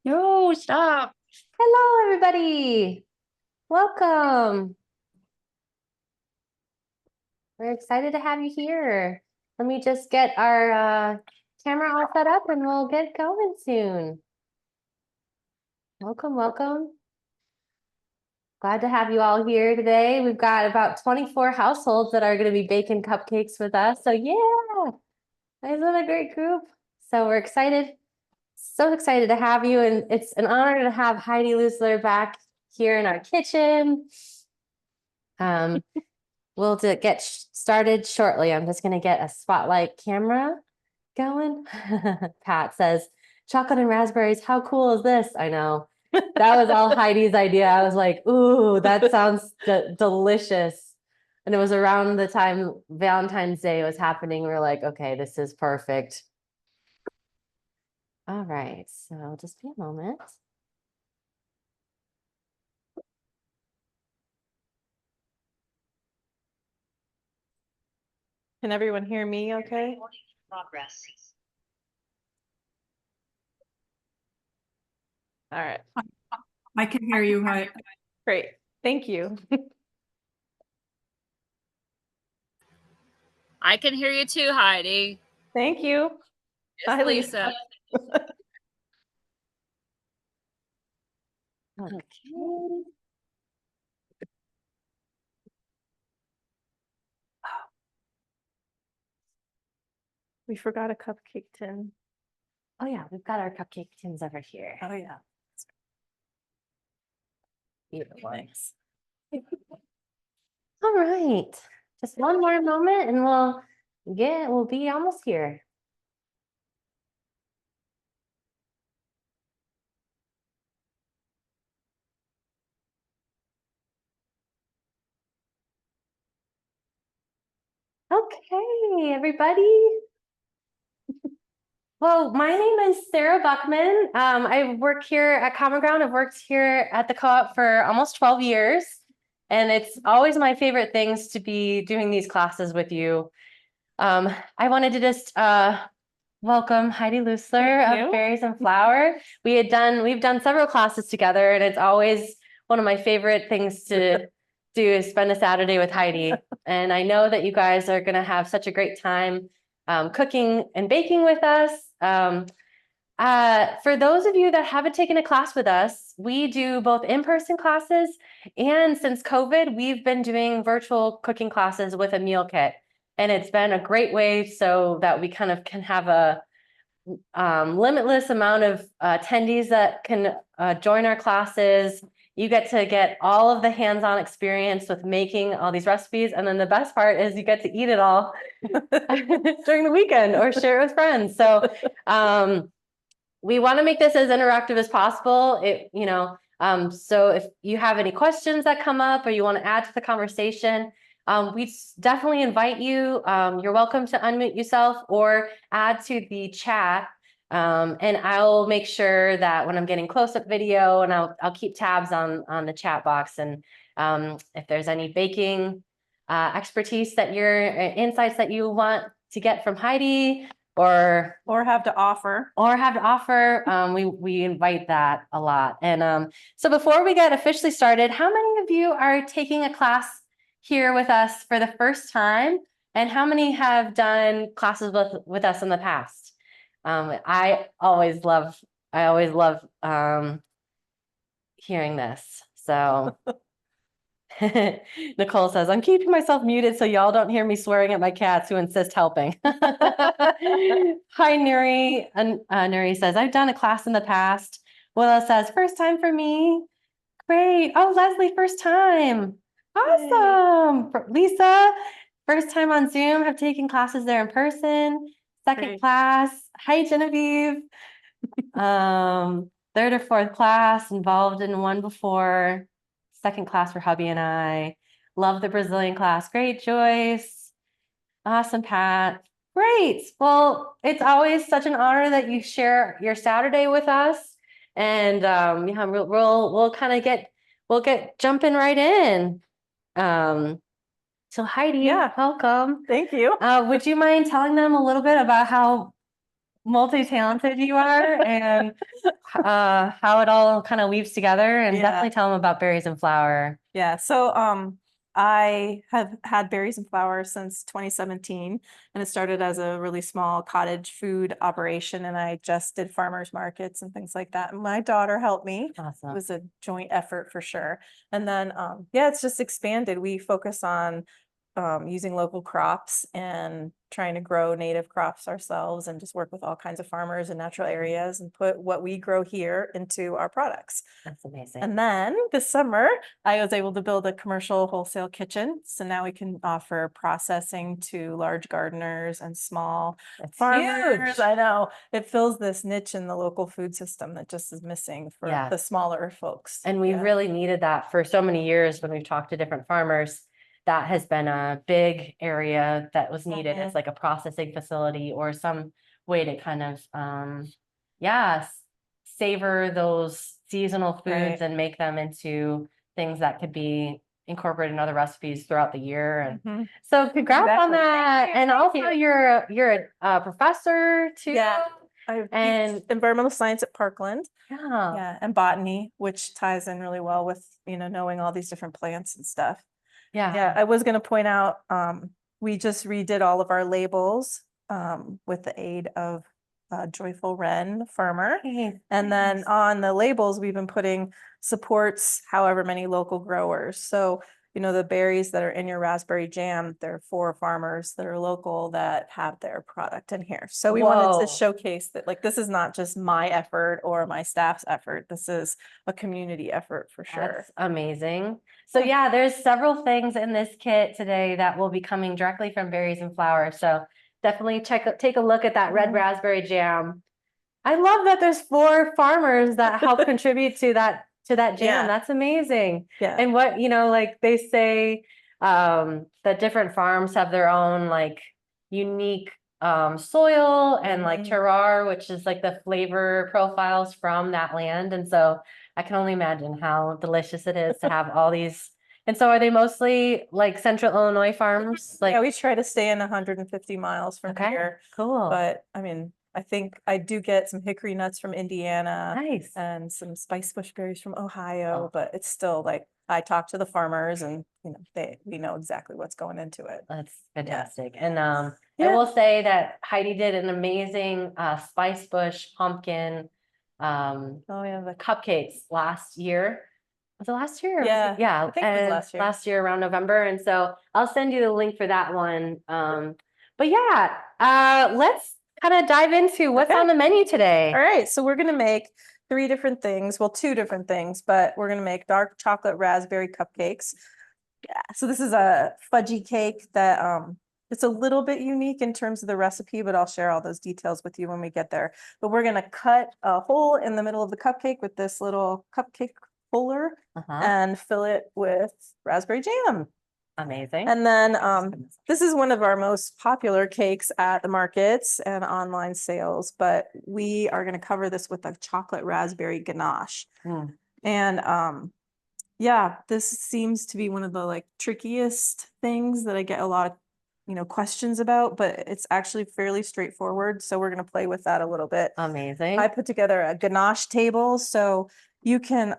No, stop. Hello, everybody. Welcome. We're excited to have you here. Let me just get our camera all set up and we'll get going soon. Welcome, welcome. Glad to have you all here today. We've got about 24 households that are going to be baking cupcakes with us. So yeah, isn't that a great group? So we're excited. So excited to have you. And it's an honor to have Heidi Leuszler back here in our kitchen. We'll get started shortly. I'm just going to get a spotlight camera going. Pat says, chocolate and raspberries. How cool is this? I know. That was all Heidi's idea. I was like, ooh, that sounds delicious. And it was around the time Valentine's Day was happening. We were like, okay, this is perfect. All right, so just be a moment. Can everyone hear me okay? Progress. All right. I can hear you. Hi. Great. Thank you. I can hear you too, Heidi. Thank you. Yes, Hi, Lisa. Okay. We forgot a cupcake tin. Oh yeah, we've got our cupcake tins over here. Oh yeah. Beautiful. All right, just one more moment and we'll be almost here. Okay, everybody. Well, my name is Sarah Buckman. I work here at Common Ground. I've worked here at the co-op for almost 12 years. And it's always my favorite things to be doing these classes with you. I wanted to just welcome Heidi Leuszler of Berries and Flour. We've done several classes together, and it's always one of my favorite things to do is spend a Saturday with Heidi. And I know that you guys are going to have such a great time cooking and baking with us. For those of you that haven't taken a class with us, we do both in-person classes, and since COVID, we've been doing virtual cooking classes with a meal kit. And it's been a great way so that we kind of can have a limitless amount of attendees that can join our classes. You get all of the hands-on experience with making all these recipes. And then the best part is you get to eat it all during the weekend or share it with friends. So we want to make this as interactive as possible. So if you have any questions that come up or you want to add to the conversation, we definitely invite you. You're welcome to unmute yourself or add to the chat. And I'll make sure that when I'm getting close-up video, and I'll keep tabs on the chat box. And if there's any baking expertise that insights that you want to get from Heidi, or have to offer. We invite that a lot. And so before we get officially started, how many of you are taking a class here with us for the first time? And how many have done classes with us in the past? I always love hearing this. So Nicole says, I'm keeping myself muted so y'all don't hear me swearing at my cats who insist helping. Hi, Nuri. And Nuri says, I've done a class in the past. Willa says, first time for me. Great. Oh, Leslie, first time. Awesome. Yay. Lisa, first time on Zoom, have taken classes there in person. Second class. Hi, Genevieve. Third or fourth class, involved in one before. Second class for hubby and I. Love the Brazilian class. Great, Joyce. Awesome, Pat. Great. Well, it's always such an honor that you share your Saturday with us. And yeah, we'll kind of get jumping right in. So Heidi, welcome. Thank you. Would you mind telling them a little bit about multi-talented you are and how it all kind of weaves together, and Yeah. definitely tell them about berries and flour. Yeah, so I have had berries and flour since 2017, and it started as a really small cottage food operation, and I just did farmers markets and things like that. And my daughter helped me. It Awesome. was a joint effort for sure. And then yeah, it's just expanded. We focus on using local crops and trying to grow native crops ourselves and just work with all kinds of farmers in natural areas and put what we grow here into our products. That's amazing. And then this summer, I was able to build a commercial wholesale kitchen. So now we can offer processing to large gardeners and small That's farmers. huge. I know it fills this niche in the local food system that just is missing for Yeah. the smaller folks. And we Yeah. really needed that for so many years when we've talked to different farmers. That has been a big area that was needed. Mhm. It's like a processing facility or some way to kind of, yeah, savor those seasonal foods Right. and make them into things that could be incorporated in other recipes throughout the year. And Mhm. so congrats on Exactly. that. Thank you, And thank also you. you're a professor too. Yeah. I teach And environmental science at Parkland. yeah. Yeah, and botany, which ties in really well with, knowing all these different plants and stuff. Yeah. Yeah, I was gonna point out, we just redid all of our labels, with the aid of Joyful Wren Farmer. Hey, And then nice. on the labels, we've been putting supports however many local growers. So, the berries that are in your raspberry jam, they're for farmers that are local that have their product in here. So we wanted Whoa. to showcase that, like, this is not just my effort or my staff's effort. This is a community effort for sure. That's amazing. So yeah, there's several things in this kit today that will be coming directly from berries and flour. So definitely take a look at that red Mhm. raspberry jam. I love that there's 4 farmers that help contribute to that jam. Yeah. That's amazing. Yeah. And what, like they say, that different farms have their own like unique soil and like Mhm. terroir, which is like the flavor profiles from that land. And so I can only imagine how delicious it is to have all these. And so are they mostly like central Illinois farms? Like, Yeah, we try to stay in 150 miles from okay, here, cool. but I mean, I think I do get some hickory nuts from Indiana Nice. and some spice bush berries from Ohio, Oh. but it's still like, I talk to the farmers and, we know exactly what's going into it. That's fantastic. And I Yeah. will say that Heidi did an amazing spice bush pumpkin Oh, yeah, the cupcakes last year. Was it last year? or was it- Yeah, Yeah. I think it was and last year. Last year around November. And so I'll send you the link for that one. But yeah, let's kind of dive into what's Okay. on the menu today. All right, so we're gonna make 3 different things, well, 2 different things, but we're gonna make dark chocolate raspberry cupcakes. Yeah, so this is a fudgy cake that it's a little bit unique in terms of the recipe, but I'll share all those details with you when we get there. But we're gonna cut a hole in the middle of the cupcake with this little cupcake puller Uh-huh. and fill it with raspberry jam. Amazing. And then this is one of our most popular cakes at the markets and online sales, but we are going to cover this with a chocolate raspberry ganache. Mm. And yeah, this seems to be one of the like trickiest things that I get a lot of questions about, but it's actually fairly straightforward. So we're going to play with that a little bit. Amazing. I put together a ganache table so you can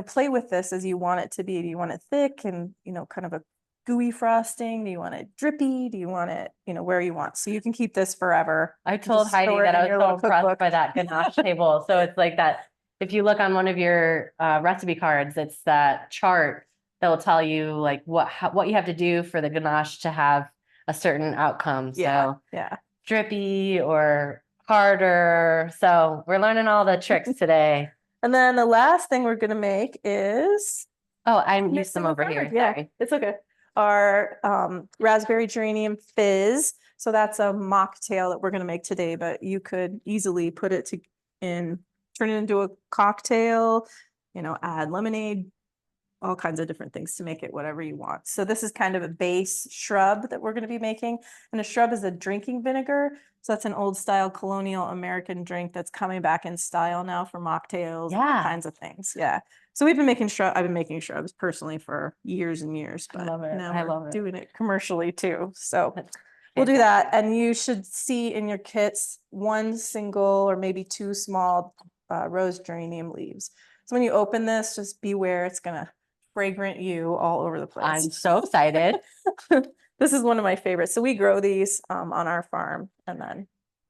play with this as you want it to be. Do you want it thick and, kind of a gooey frosting? Do you want it drippy? Do you want it, where you want? So you can keep this forever. I You can told just Heidi store it that in I was your so little impressed cookbook. by that ganache table. So it's like that. If you look on one of your recipe cards, it's that chart that will tell you like what you have to do for the ganache to have a certain outcome. Yeah, So yeah. drippy or harder. So we're learning all the tricks today. And then the last thing we're gonna make is Oh, I used mixing them the over here. farmers. Yeah, Sorry. it's okay. Our raspberry geranium fizz. So that's a mocktail that we're gonna make today, but you could easily put it turn it into a cocktail, add lemonade, all kinds of different things to make it whatever you want. So this is kind of a base shrub that we're going to be making. And a shrub is a drinking vinegar. So that's an old style colonial American drink that's coming back in style now for mocktails, and all Yeah. kinds of things. Yeah. So we've been making I've been making shrubs personally for years and years, I but love it. now I we're love it. doing it commercially too. So We'll do Fantastic. that. And you should see in your kits, one single or maybe two small rose geranium leaves. So when you open this, just beware, it's gonna fragrant you all over the place. I'm so excited. This is one of my favorites. So we grow these on our farm, and then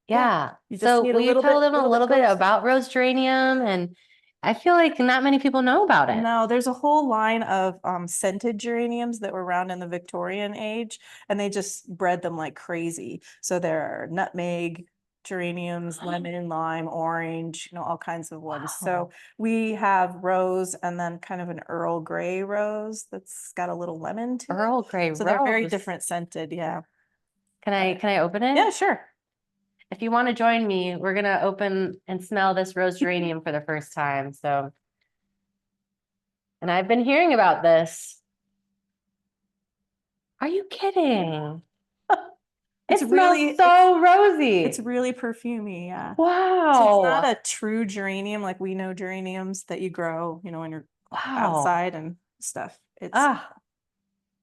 Yeah. you just So need a will you little tell bit- them a little bit little bit goes. about rose geranium? And I feel like not many people know about it. No, there's a whole line of scented geraniums that were around in the Victorian age, and they just bred them like crazy. So there are nutmeg geraniums, lemon, lime, orange, all kinds of ones. Wow. So we have rose and then kind of an Earl Grey rose that's got a little lemon to it. Earl Grey So they're very rose. different scented, yeah. Can I open it? Yeah, sure. If you want to join me, we're gonna open and smell this rose geranium for the first time. So, and I've been hearing about this. Are you kidding? It It's smells really- so rosy. It's really perfumey, yeah. Wow. So it's not a true geranium like we know geraniums that you grow, when you're Wow. outside and stuff. It's Ah,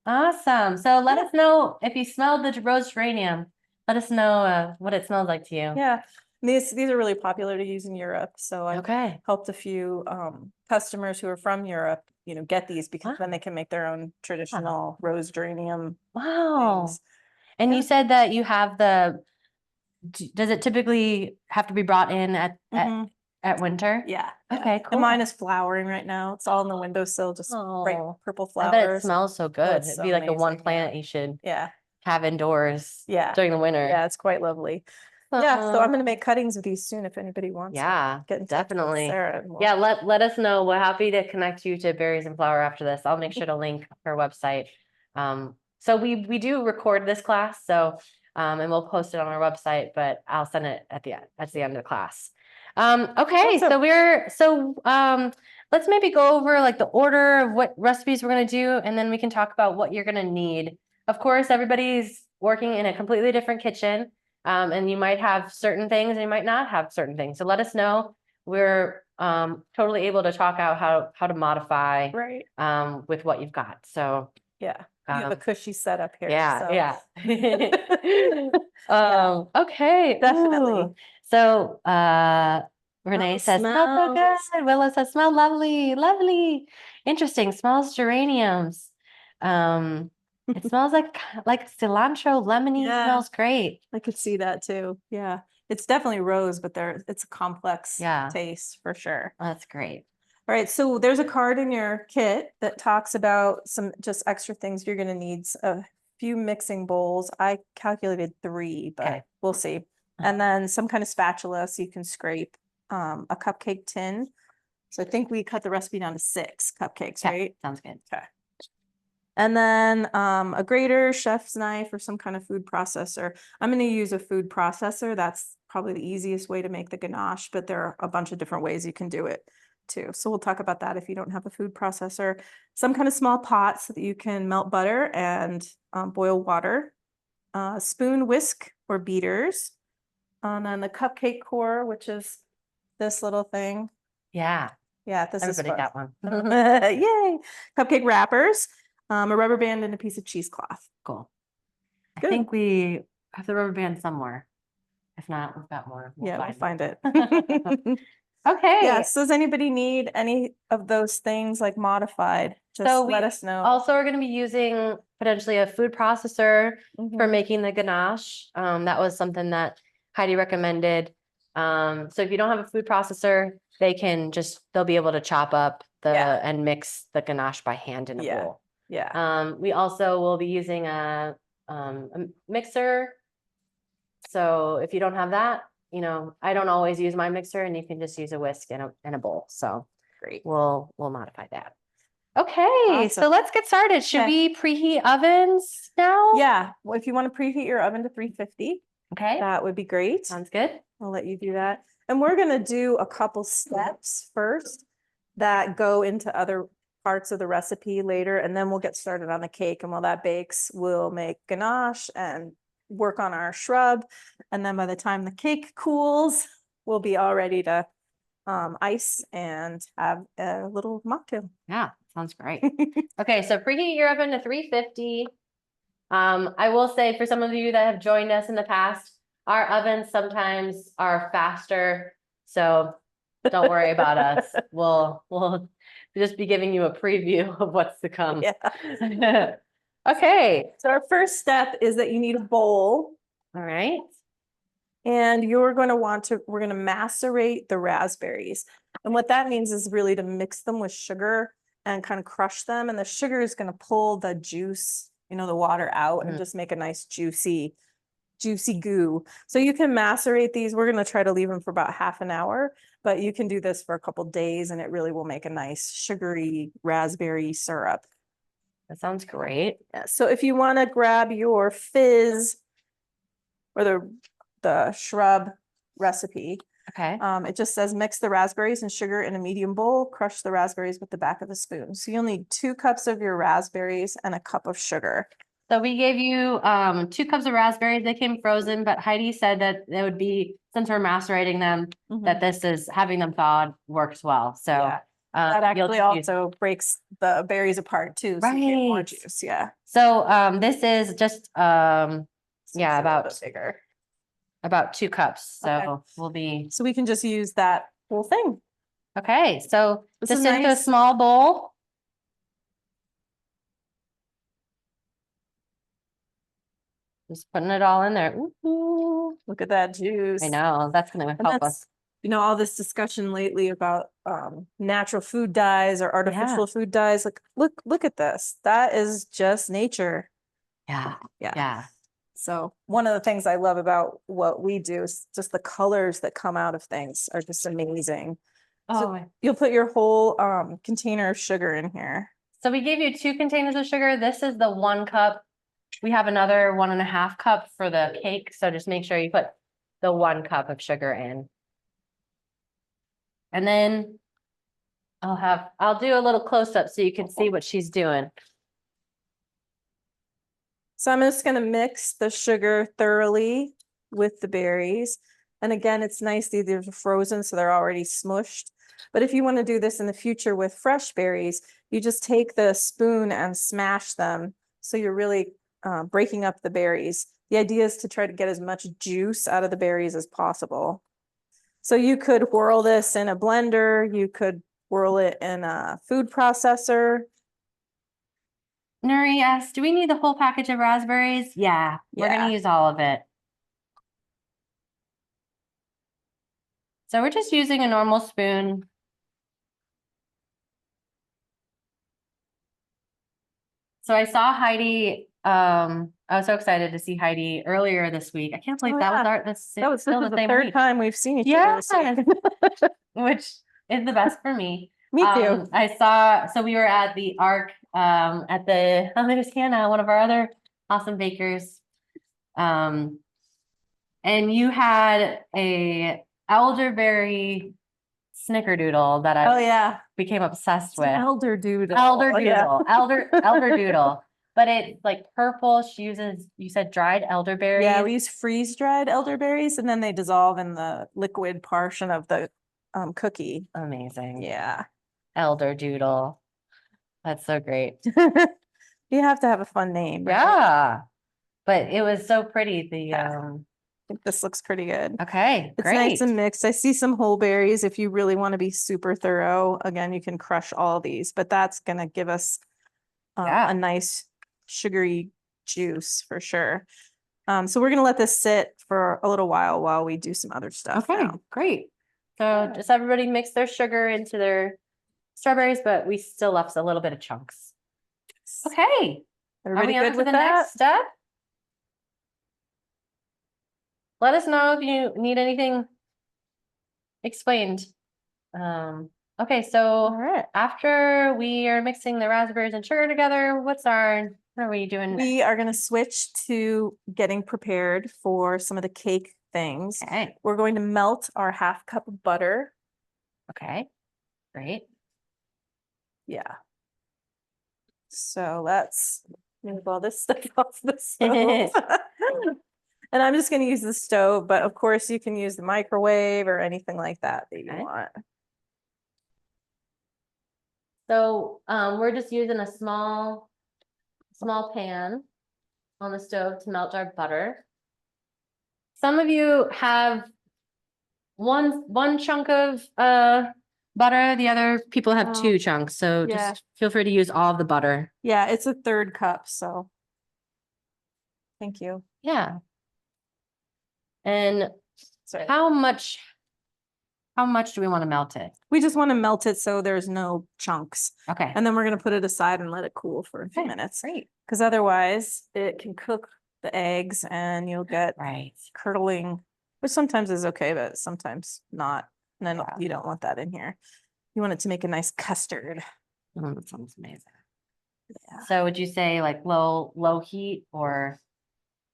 awesome. So let us know if you smelled the rose geranium. Let us know what it smells like to you. yeah. These are really popular to use in Europe. So I've Okay. helped a few customers who are from Europe, get these because then Wow. they can make their own traditional rose geranium Wow. things. And Yeah. you said that you have does it typically have to be brought in at winter? Yeah. Okay, And cool. mine is flowering right now. It's all in the windowsill, just bright Oh, purple I flowers. bet it smells so good. it's It'd so be like the one amazing, yeah. plant you should Yeah. have indoors Yeah. during the winter. Yeah, it's quite lovely. Yeah, so I'm Uh, going to make cuttings of these soon if anybody wants. to Yeah, get in touch with definitely. Sarah and we'll- Yeah, let us know. We're happy to connect you to Berries and Flower after this. I'll make sure to link her website. So we do record this class, so and we'll post it on our website, but I'll send it at the end of the class. Okay, Awesome. let's maybe go over like the order of what recipes we're gonna do, and then we can talk about what you're gonna need. Of course, everybody's working in a completely different kitchen. And you might have certain things and you might not have certain things. So let us know. We're totally able to talk out how to modify Right. with what you've got. So Yeah. You have a cushy setup here. yeah. Yeah. Okay. Definitely. Ooh. So Renee Oh, says smells so smells. good. Willa says smell lovely, lovely. Interesting. Smells geraniums. It smells like cilantro, lemony. Yeah. Smells great. I could see that too. Yeah. It's definitely rose, but it's a complex Yeah. taste for sure. That's great. All right. So there's a card in your kit that talks about some just extra things you're going to need. A few mixing bowls. I calculated 3, but Okay. we'll see. And then some kind of spatula so you can scrape a cupcake tin. So I think we cut the recipe down to 6 cupcakes, Okay, right? sounds good. Okay. And then a grater, chef's knife, or some kind of food processor. I'm going to use a food processor. That's probably the easiest way to make the ganache, but there are a bunch of different ways you can do it too. So we'll talk about that if you don't have a food processor. Some kind of small pot so that you can melt butter and boil water. Spoon, whisk, or beaters. And then the cupcake core, which is this little thing. Yeah, Yeah, this everybody is got one. fun. Yay! Cupcake wrappers, a rubber band, and a piece of cheesecloth. Cool. I Good. think we have the rubber band somewhere. If not, we've got more. We'll find it. Okay. Yeah. So does anybody need any of those things like modified? Just So let we us know. Also, we're going to be using potentially a food processor for Mhm. making the ganache. That was something that Heidi recommended. So if you don't have a food processor, they'll be able to chop up and mix the ganache by hand in a bowl. Yeah. We also will be using a mixer. So if you don't have that, I don't always use my mixer, and you can just use a whisk and a bowl. So Great. we'll modify that. Okay, Awesome. so let's get started. Should we preheat ovens now? Yeah. Well, if you want to preheat your oven to 350, Okay, that would be great. sounds good. I'll let you do that. And we're going to do a couple steps first that go into other parts of the recipe later, and then we'll get started on the cake. And while that bakes, we'll make ganache and work on our shrub. And then by the time the cake cools, we'll be all ready to ice and have a little mocktail. Yeah, sounds great. Okay, so preheat your oven to 350. I will say for some of you that have joined us in the past, our ovens sometimes are faster, so don't worry about us. We'll just be giving you a preview of what's to come. Yeah. Okay, So our first step is that you need a bowl. all right. And you're going to we're going to macerate the raspberries. And what that means is really to mix them with sugar and kind of crush them. And the sugar is going to pull the juice, the water out and just make a nice juicy goo. So you can macerate these. We're going to try to leave them for about half an hour, but you can do this for a couple days and it really will make a nice sugary raspberry syrup. That sounds great. Yeah, so if you want to grab your fizz or the shrub recipe, Okay. it just says mix the raspberries and sugar in a medium bowl, crush the raspberries with the back of the spoon. So you'll need 2 cups of your raspberries and a cup of sugar. So we gave you 2 cups of raspberries. They came frozen, but Heidi said that it would be, since we're macerating them, that this is having them thawed works well. So Yeah. That you'll actually just use- also breaks the berries apart too. So you get more Right. juice. Yeah. So this is just yeah, It's a little about bit bigger. about 2 cups. So Okay. we'll be So we can just use that whole thing. okay. So This just is into a nice. small bowl. Just putting it all in there. Ooh, Look at that juice. I know that's gonna And help us. that's, all this discussion lately about natural food dyes or artificial food dyes. Like, look at this. That is just nature. Yeah. Yeah. Yeah. So one of the things I love about what we do is just the colors that come out of things are just amazing. So Oh, you'll put your whole container of sugar in here. so we gave you 2 containers of sugar. This is the 1 cup. We have another 1.5 cup for the cake. So just make sure you put the 1 cup of sugar in. And then I'll do a little close up so you can see what she's doing. So I'm just going to mix the sugar thoroughly with the berries. And again, it's nice these are frozen, so they're already smushed. But if you want to do this in the future with fresh berries, you just take the spoon and smash them. So you're really breaking up the berries. The idea is to try to get as much juice out of the berries as possible. So you could whirl this in a blender. You could whirl it in a food processor. Nuri asked, do we need the whole package of raspberries? Yeah, we're Yeah. gonna use all of it. So we're just using a normal spoon. So I saw Heidi, I was so excited to see Heidi earlier this week. I can't believe Oh, that was yeah. this This still is the the same third week. time we've seen each other this week. Yes, which is the best for me. Me too. I saw, so we were at the Arc, at the, oh, there's Hannah, one of our other awesome bakers. And you had a elderberry snickerdoodle that Oh I yeah. became obsessed with. Elder doodle. Elder Oh, yeah. doodle, elder doodle. But it's like purple. She uses, you said dried elderberries. Yeah, we use freeze dried elderberries and then they dissolve in the liquid portion of the cookie. Amazing. Yeah. Elder doodle. That's so great. You have to have a fun name. Right? Yeah. But it was so pretty. The Yeah. I think this looks pretty good. okay, It's great. nice and mixed. I see some whole berries. If you really want to be super thorough, again, you can crush all these, but that's going to give us Yeah. a nice sugary juice for sure. So we're going to let this sit for a little while we do some other stuff. Okay, now. great. So just everybody mix their sugar into their strawberries, but we still left a little bit of chunks. Okay. Everybody Are we good on with to the that? next step? Let us know if you need anything explained. Okay, so All right. after we are mixing the raspberries and sugar together, what are we doing? We are going to switch to getting prepared for some of the cake things. Okay, We're going to melt our 1/2 cup of butter. okay, great. Yeah. So let's move all this stuff off the stove. And I'm just going to use the stove, but of course you can use the microwave or anything like that you Okay. want. So we're just using a small pan. on the stove to melt our butter. Some of you have one chunk of butter, the other people have Oh, 2 chunks, so yeah. just feel free to use all of the butter. Yeah, it's a 1/3 cup, so. Thank you. Yeah. And Sorry. how much do we want to melt it? We just want to melt it so there's no chunks. Okay. And then we're going to put it aside and let it cool for a few Okay, minutes. Great. Because otherwise it can cook the eggs and you'll get Right. curdling, which sometimes is okay, but sometimes not. And then Yeah. you don't want that in here. You want it to make a nice custard. Oh, that sounds amazing. Yeah. So would you say like low heat or?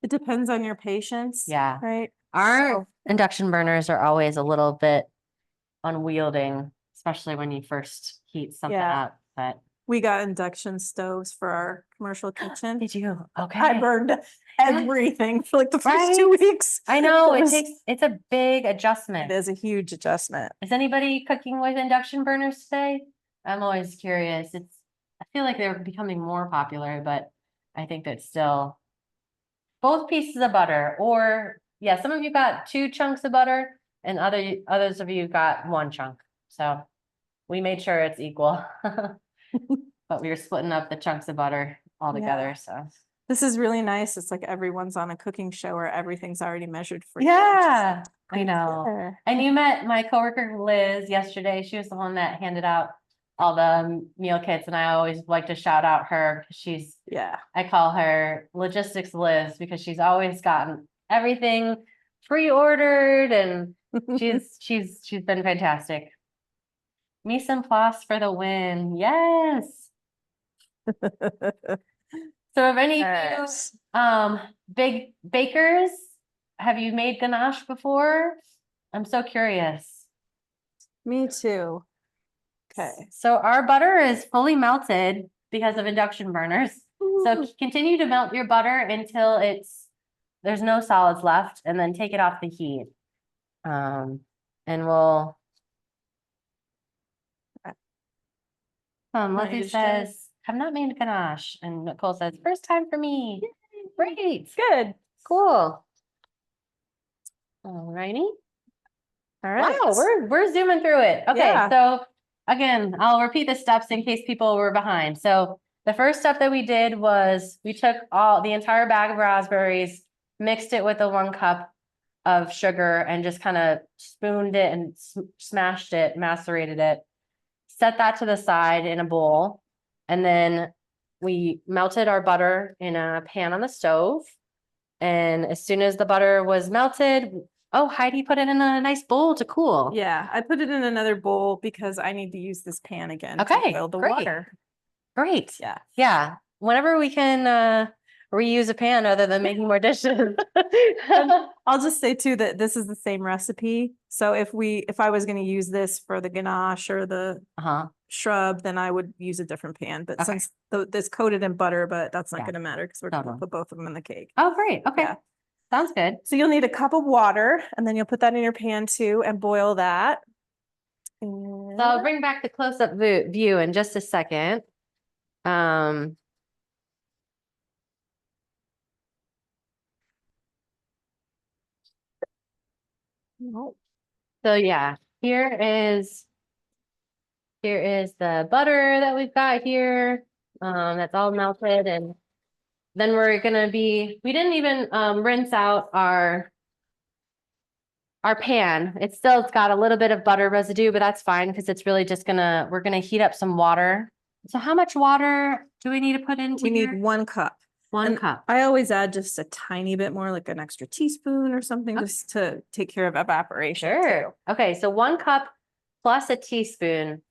It depends on your patience. Yeah. Right. Our So- induction burners are always a little bit unwielding, especially when you first heat something Yeah. up, but. We got induction stoves for our commercial kitchen. Did you? Okay. I burned everything for like the first 2 Right? weeks. I know It was- it's a big adjustment. It is a huge adjustment. Is anybody cooking with induction burners today? I'm always curious. I feel like they're becoming more popular, but I think that still both pieces of butter, or yeah, some of you got 2 chunks of butter and others of you got 1 chunk. So we made sure it's equal. But we were splitting up the chunks of butter all together, so. This is really nice. It's like everyone's on a cooking show where everything's already measured for you. Yeah, I know. Yeah. And you met my coworker Liz yesterday. She was the one that handed out all the meal kits, and I always like to shout out her because Yeah. I call her Logistics Liz because she's always gotten everything pre-ordered, and she's been fantastic. Mise en place for the win. Yes. So if any of you big bakers, have you made ganache before? I'm so curious. Me too. Okay. So our butter is fully melted because of induction burners. So continue to melt your butter until there's no solids left, and then take it off the heat. And we'll. Wanna Leslie just share? says, "Have not made ganache," and Nicole says, "First time for me." Great, Good. cool. Alrighty. All right. Wow, we're zooming through it. Okay, Yeah. so again, I'll repeat the steps in case people were behind. So the first step that we did was we took the entire bag of raspberries, mixed it with a 1 cup of sugar, and just kind of spooned it and smashed it, macerated it. Set that to the side in a bowl, and then we melted our butter in a pan on the stove. And as soon as the butter was melted, oh, Heidi put it in a nice bowl to cool. Yeah. I put it in another bowl because I need to use this pan again to Okay, boil the great. water. Great. Yeah. Yeah. Whenever we can reuse a pan other than making more dishes. I'll just say too that this is the same recipe. So if I was going to use this for the ganache or the Uh-huh. shrub, then I would use a different pan. But Okay. since this coated in butter, but that's not Yeah. going to matter because we're No, going no. to put both of them in the cake. Oh, great. Okay. Yeah. Sounds good. So you'll need a cup of water, and then you'll put that in your pan too and boil that. So I'll bring back the close-up view in just a second. Oh, So yeah, here is the butter that we've got here. That's all melted, and then we didn't even rinse out our pan. It's got a little bit of butter residue, but that's fine because it's really just we're gonna heat up some water. So how much water do we need to put into we here? need 1 cup. 1 and cup. I always add just a tiny bit more, like an extra teaspoon or something, Okay. just to take care of evaporation. Sure. Okay, so 1 cup plus a teaspoon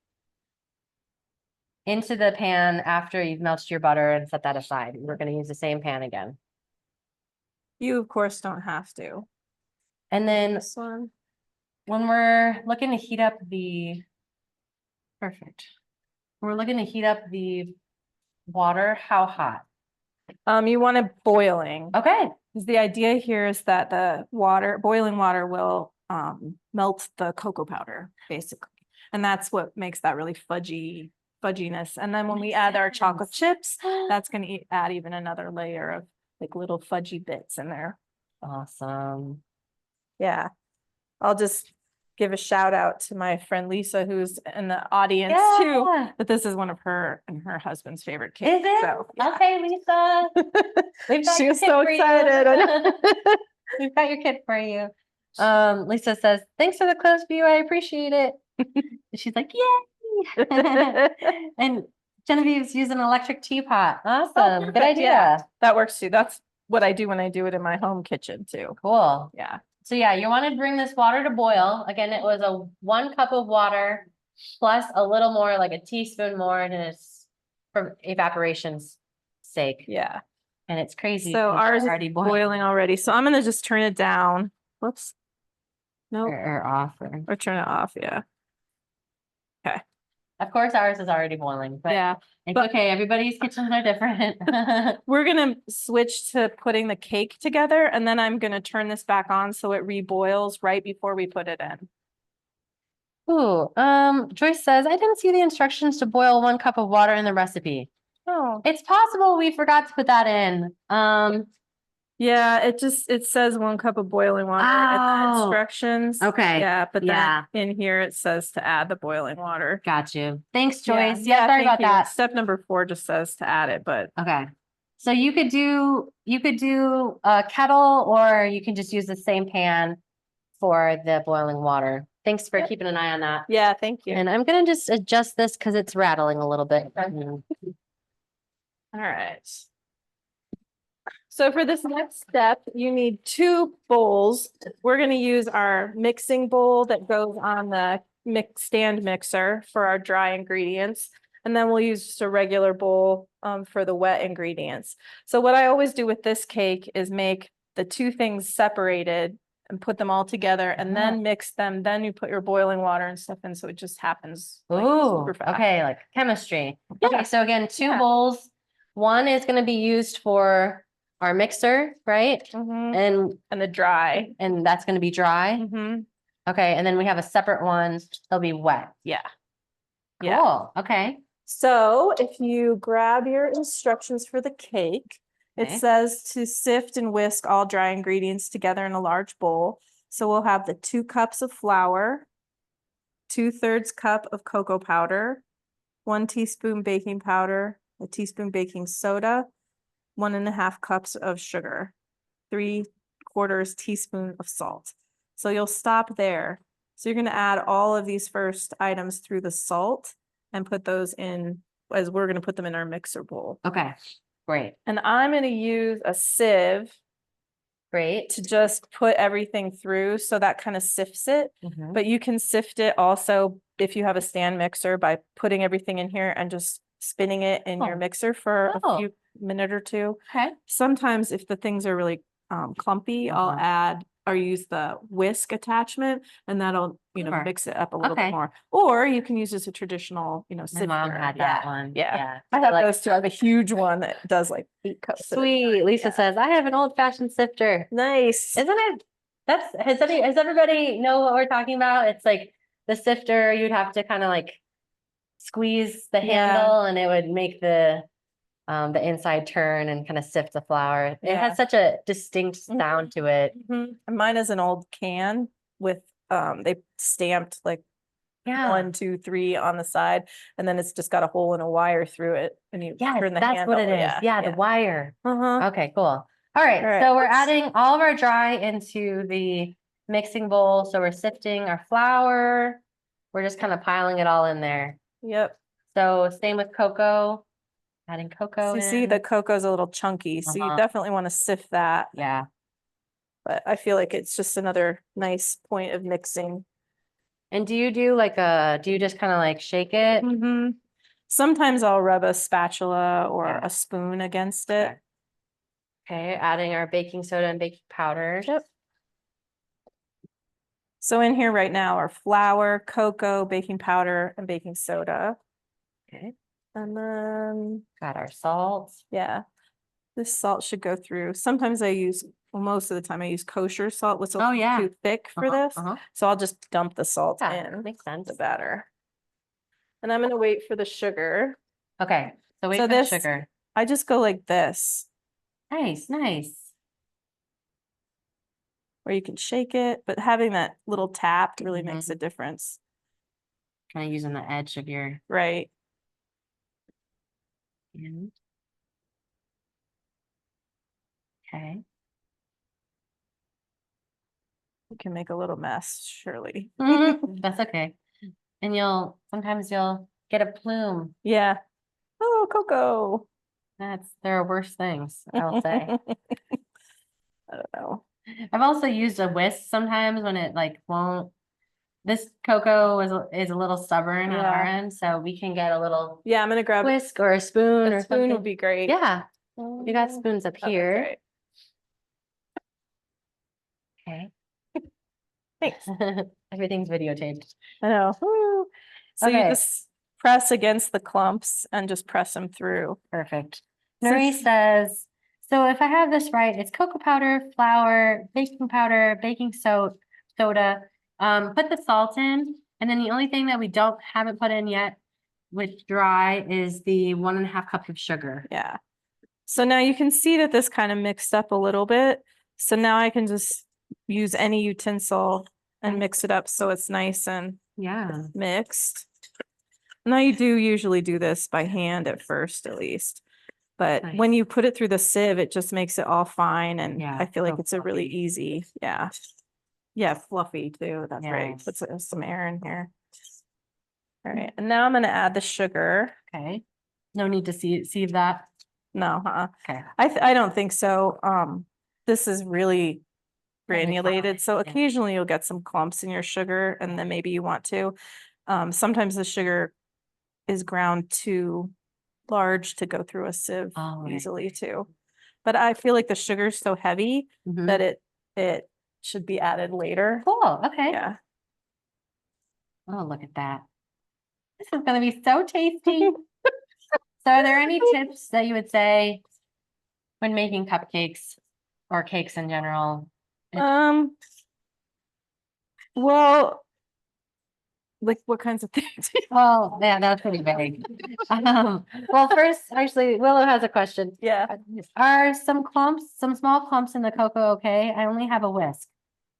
into the pan after you've melted your butter and set that aside. We're gonna use the same pan again. You, of course, don't have to. And then This one. when we're looking to heat up we're looking to heat up the water, how hot? You want it boiling. Okay, Because the idea here is that the boiling water will melt the cocoa powder, basically. And that's what makes that really fudginess. And then when we Makes add our chocolate sense. chips, that's going to add even another layer of like little fudgy bits in there. Awesome. Yeah. I'll just give a shout out to my friend Lisa, who's in the audience too. Yeah. But this is one of her and her husband's favorite cakes. Is it? So, yeah. Okay, Lisa. We've got She your was kit so for you. excited. I know. We've got your kit for you. Lisa says, thanks for the close view. I appreciate it. She's like, yay. And Genevieve's using an electric teapot. Awesome. Good perfect. idea. Yeah. That works too. That's what I do when I do it in my home kitchen too. Cool. Yeah. So yeah, you want to bring this water to boil. Again, it was a 1 cup of water plus a little more, like a teaspoon more, and it's for evaporation's sake. Yeah. And it's crazy. So 'cause ours it's is already boiling already. So I'm gonna just turn it down. Whoops. Nope. or off. Or turn it off. Yeah. Of course, ours is already boiling, but Yeah. it's but- okay. Everybody's kitchens are different. We're gonna switch to putting the cake together, and then I'm gonna turn this back on so it reboils right before we put it in. Ooh, Joyce says, I didn't see the instructions to boil 1 cup of water in the recipe. Oh. It's possible we forgot to put that in. Yeah, it says 1 cup of boiling water in the Oh, instructions. okay. Yeah, but Yeah. then in here it says to add the boiling water. Got you. Thanks, Yeah, Joyce. Yeah, sorry thank about you. that. Step number 4 just says to add it, but Okay. So you could do a kettle, or you can just use the same pan for the boiling water. Thanks for Yep. keeping an eye on that. yeah, thank you. And I'm gonna just adjust this because it's rattling a little bit. All right. So for this next step, you need 2 bowls. We're going to use our mixing bowl that goes on the stand mixer for our dry ingredients. And then we'll use just a regular bowl for the wet ingredients. So what I always do with this cake is make the 2 things separated and put them all together and then mix them. Then you put your boiling water and stuff in. So it just happens like, Ooh, super fast. okay, like chemistry. Yeah. Okay, so again, 2 Yeah. bowls. One is gonna be used for our mixer, right? Mhm. And the dry. And that's gonna be dry. Mhm. Okay, and then we have a separate one, that'll be wet. Yeah. Yeah. Cool, okay. So if you grab your instructions for the cake, Okay. it says to sift and whisk all dry ingredients together in a large bowl. So we'll have the 2 cups of flour, 2/3 cup of cocoa powder, 1 teaspoon baking powder, a teaspoon baking soda, 1.5 cups of sugar, 3/4 teaspoon of salt. So you'll stop there. So you're going to add all of these first items through the salt and put those in as we're going to put them in our mixer bowl. Okay, great, And I'm going to use a sieve great. to just put everything through. So that kind of sifts it. Mhm. But you can sift it also if you have a stand mixer by putting everything in here and just spinning it in your Oh. mixer for Oh. a few minute or 2. Okay. Sometimes if the things are really clumpy, I'll Uh-huh. add or use the whisk attachment and that'll, Sure. mix it up a little bit Okay. more. Or you can use just a traditional, My sifter. mom had that one. Yeah. I have Like, those too. I have a huge one that does like 8 cups. at a sweet. time. Lisa Yeah. says, I have an old fashioned sifter. Nice. Isn't it? Has everybody know what we're talking about? It's like the sifter, you'd have to kind of like squeeze the Yeah. handle and it would make the inside turn and kind of sift the flour. It Yeah. has such a distinct sound to it. Mhm. And mine is an old can with they stamped like Yeah. 1, 2, 3 on the side, and then it's just got a hole and a wire through it, and you Yes, turn the that's handle. what it is. Yeah, the wire. Uh-huh. Okay, cool. All right, All right, so we're let's- adding all of our dry into the mixing bowl. So we're sifting our flour. We're just kind of piling it all in there. Yep. So same with cocoa, adding cocoa So you see in. the cocoa's a little chunky, so you Uh-huh. definitely want to sift that. Yeah. But I feel like it's just another nice point of mixing. And do you just kind of like shake it? Mm-hmm. Sometimes I'll rub a spatula or Yeah. a spoon against it. Okay. Okay, adding our baking soda and baking powder. Yep. So in here right now are flour, cocoa, baking powder, and baking soda. Okay, And then, got our salt. yeah, this salt should go through. Sometimes most of the time I use kosher salt, which is Oh, yeah. too thick for Uh-huh, this. uh-huh. So I'll just dump the salt Yeah, in makes sense. the batter. And I'm gonna wait for the sugar. Okay, so wait So for the this- sugar. I just go like this. Nice, nice. Or you can shake it, but having that little tap really makes a difference, Kind of using the edge of your right? hand. Okay. You can make a little mess, surely. That's okay. And sometimes you'll get a plume. Yeah. Oh, cocoa. There are worse things, I'll say. I don't know. I've also used a whisk sometimes when it like won't. This cocoa is a little stubborn on our Yeah. end, so we can get a little Yeah, I'm gonna grab whisk or a spoon a or spoon something. would be great. Yeah, you got spoons up Okay, here. great. Okay. Thanks. Everything's videotaped. I know. Woo. So you Okay. just press against the clumps and just press them through. Perfect. So- Nuri says, so if I have this right, it's cocoa powder, flour, baking powder, baking soda. Put the salt in, and then the only thing that we haven't put in yet, with dry, is the 1.5 cups of sugar. Yeah. So now you can see that this kind of mixed up a little bit. So now I can just use any utensil and mix it up so it's nice and Yeah. mixed. Now you do usually do this by hand at first, at least. But when Nice. you put it through the sieve, it just makes it all fine. And Yeah, I feel like so it's a really fluffy. easy, yeah. Yeah, fluffy too. That's right. Yes. Put some air in here. All right. And now I'm going to add the sugar. Okay. No need to sieve that. No, Okay. I don't think so. This is really Really granulated. So yeah. occasionally you'll get some clumps in your sugar and then maybe you want to. Sometimes the sugar is ground too large to go through a sieve Oh, right, easily too. But I feel like the sugar's so heavy that it should be added later. Cool. Okay. Yeah. Oh, look at that. This is going to be so tasty. So are there any tips that you would say when making cupcakes or cakes in general? Well, like what kinds of things? Well, yeah, that's pretty vague. Well, first, actually, Willow has a question. Yeah. Are some small clumps in the cocoa okay? I only have a whisk.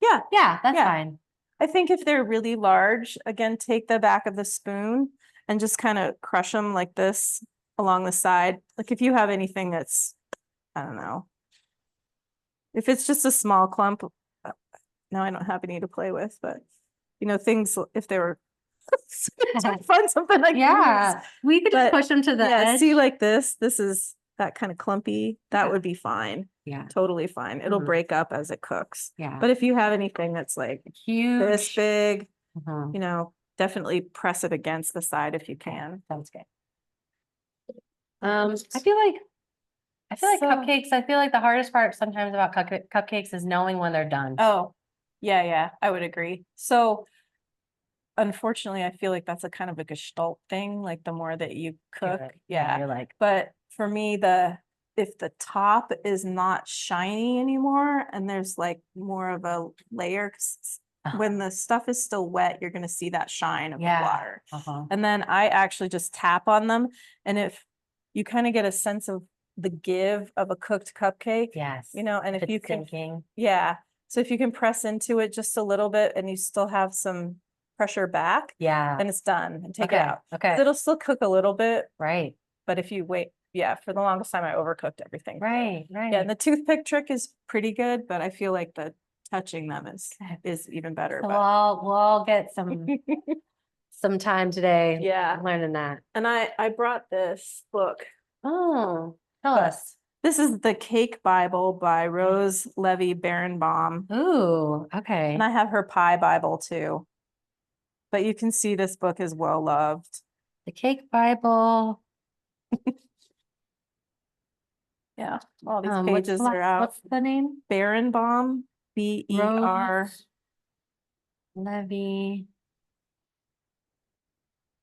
Yeah. Yeah, that's Yeah. fine. I think if they're really large, again, take the back of the spoon and just kind of crush them like this along the side. Like if you have anything that's, I don't know. If it's just a small clump, now I don't have any to play with, but you know, things, if they were find something like Yeah, we could just But, push them to the yeah, edge. see like this is that kind of clumpy, that Yeah. would be fine. Yeah. Totally fine. It'll Mhm. break up as it cooks. Yeah. But if you have anything that's like Huge. this big, Mhm. you know, definitely press it against the side if you can. Sounds good. I feel like So- cupcakes, I feel like the hardest part sometimes about cupcakes is knowing when they're done. Oh, yeah, I would agree. So unfortunately, I feel like that's a kind of a gestalt thing, like the more that you cook, Good. yeah. You're like, But for me, if the top is not shiny anymore and there's like more of a layer, 'cause when the stuff is still wet, you're gonna see that shine of the yeah. water. Uh-huh. And then I actually just tap on them. And if you kind of get a sense of the give of a cooked cupcake, Yes. you know, and if you it's can, sinking. yeah. So if you can press into it just a little bit and you still have some pressure back, Yeah. then it's done and take it Okay, out. 'Cause okay. it'll still cook a little bit, Right. but if you wait, yeah, for the longest time I overcooked everything. Right. Right. Yeah, and the toothpick trick is pretty good, but I feel like the touching them is even better. So But we'll all get some time today. Yeah. Learning that. and I brought this book. Oh, tell But- us. This is the Cake Bible by Rose Levy Barenbaum. Ooh, okay. And I have her Pie Bible too. But you can see this book is well loved. The Cake Bible. Yeah, all these What's pages are out. What's the name? Barenbaum, B-E-R. Rose Levy.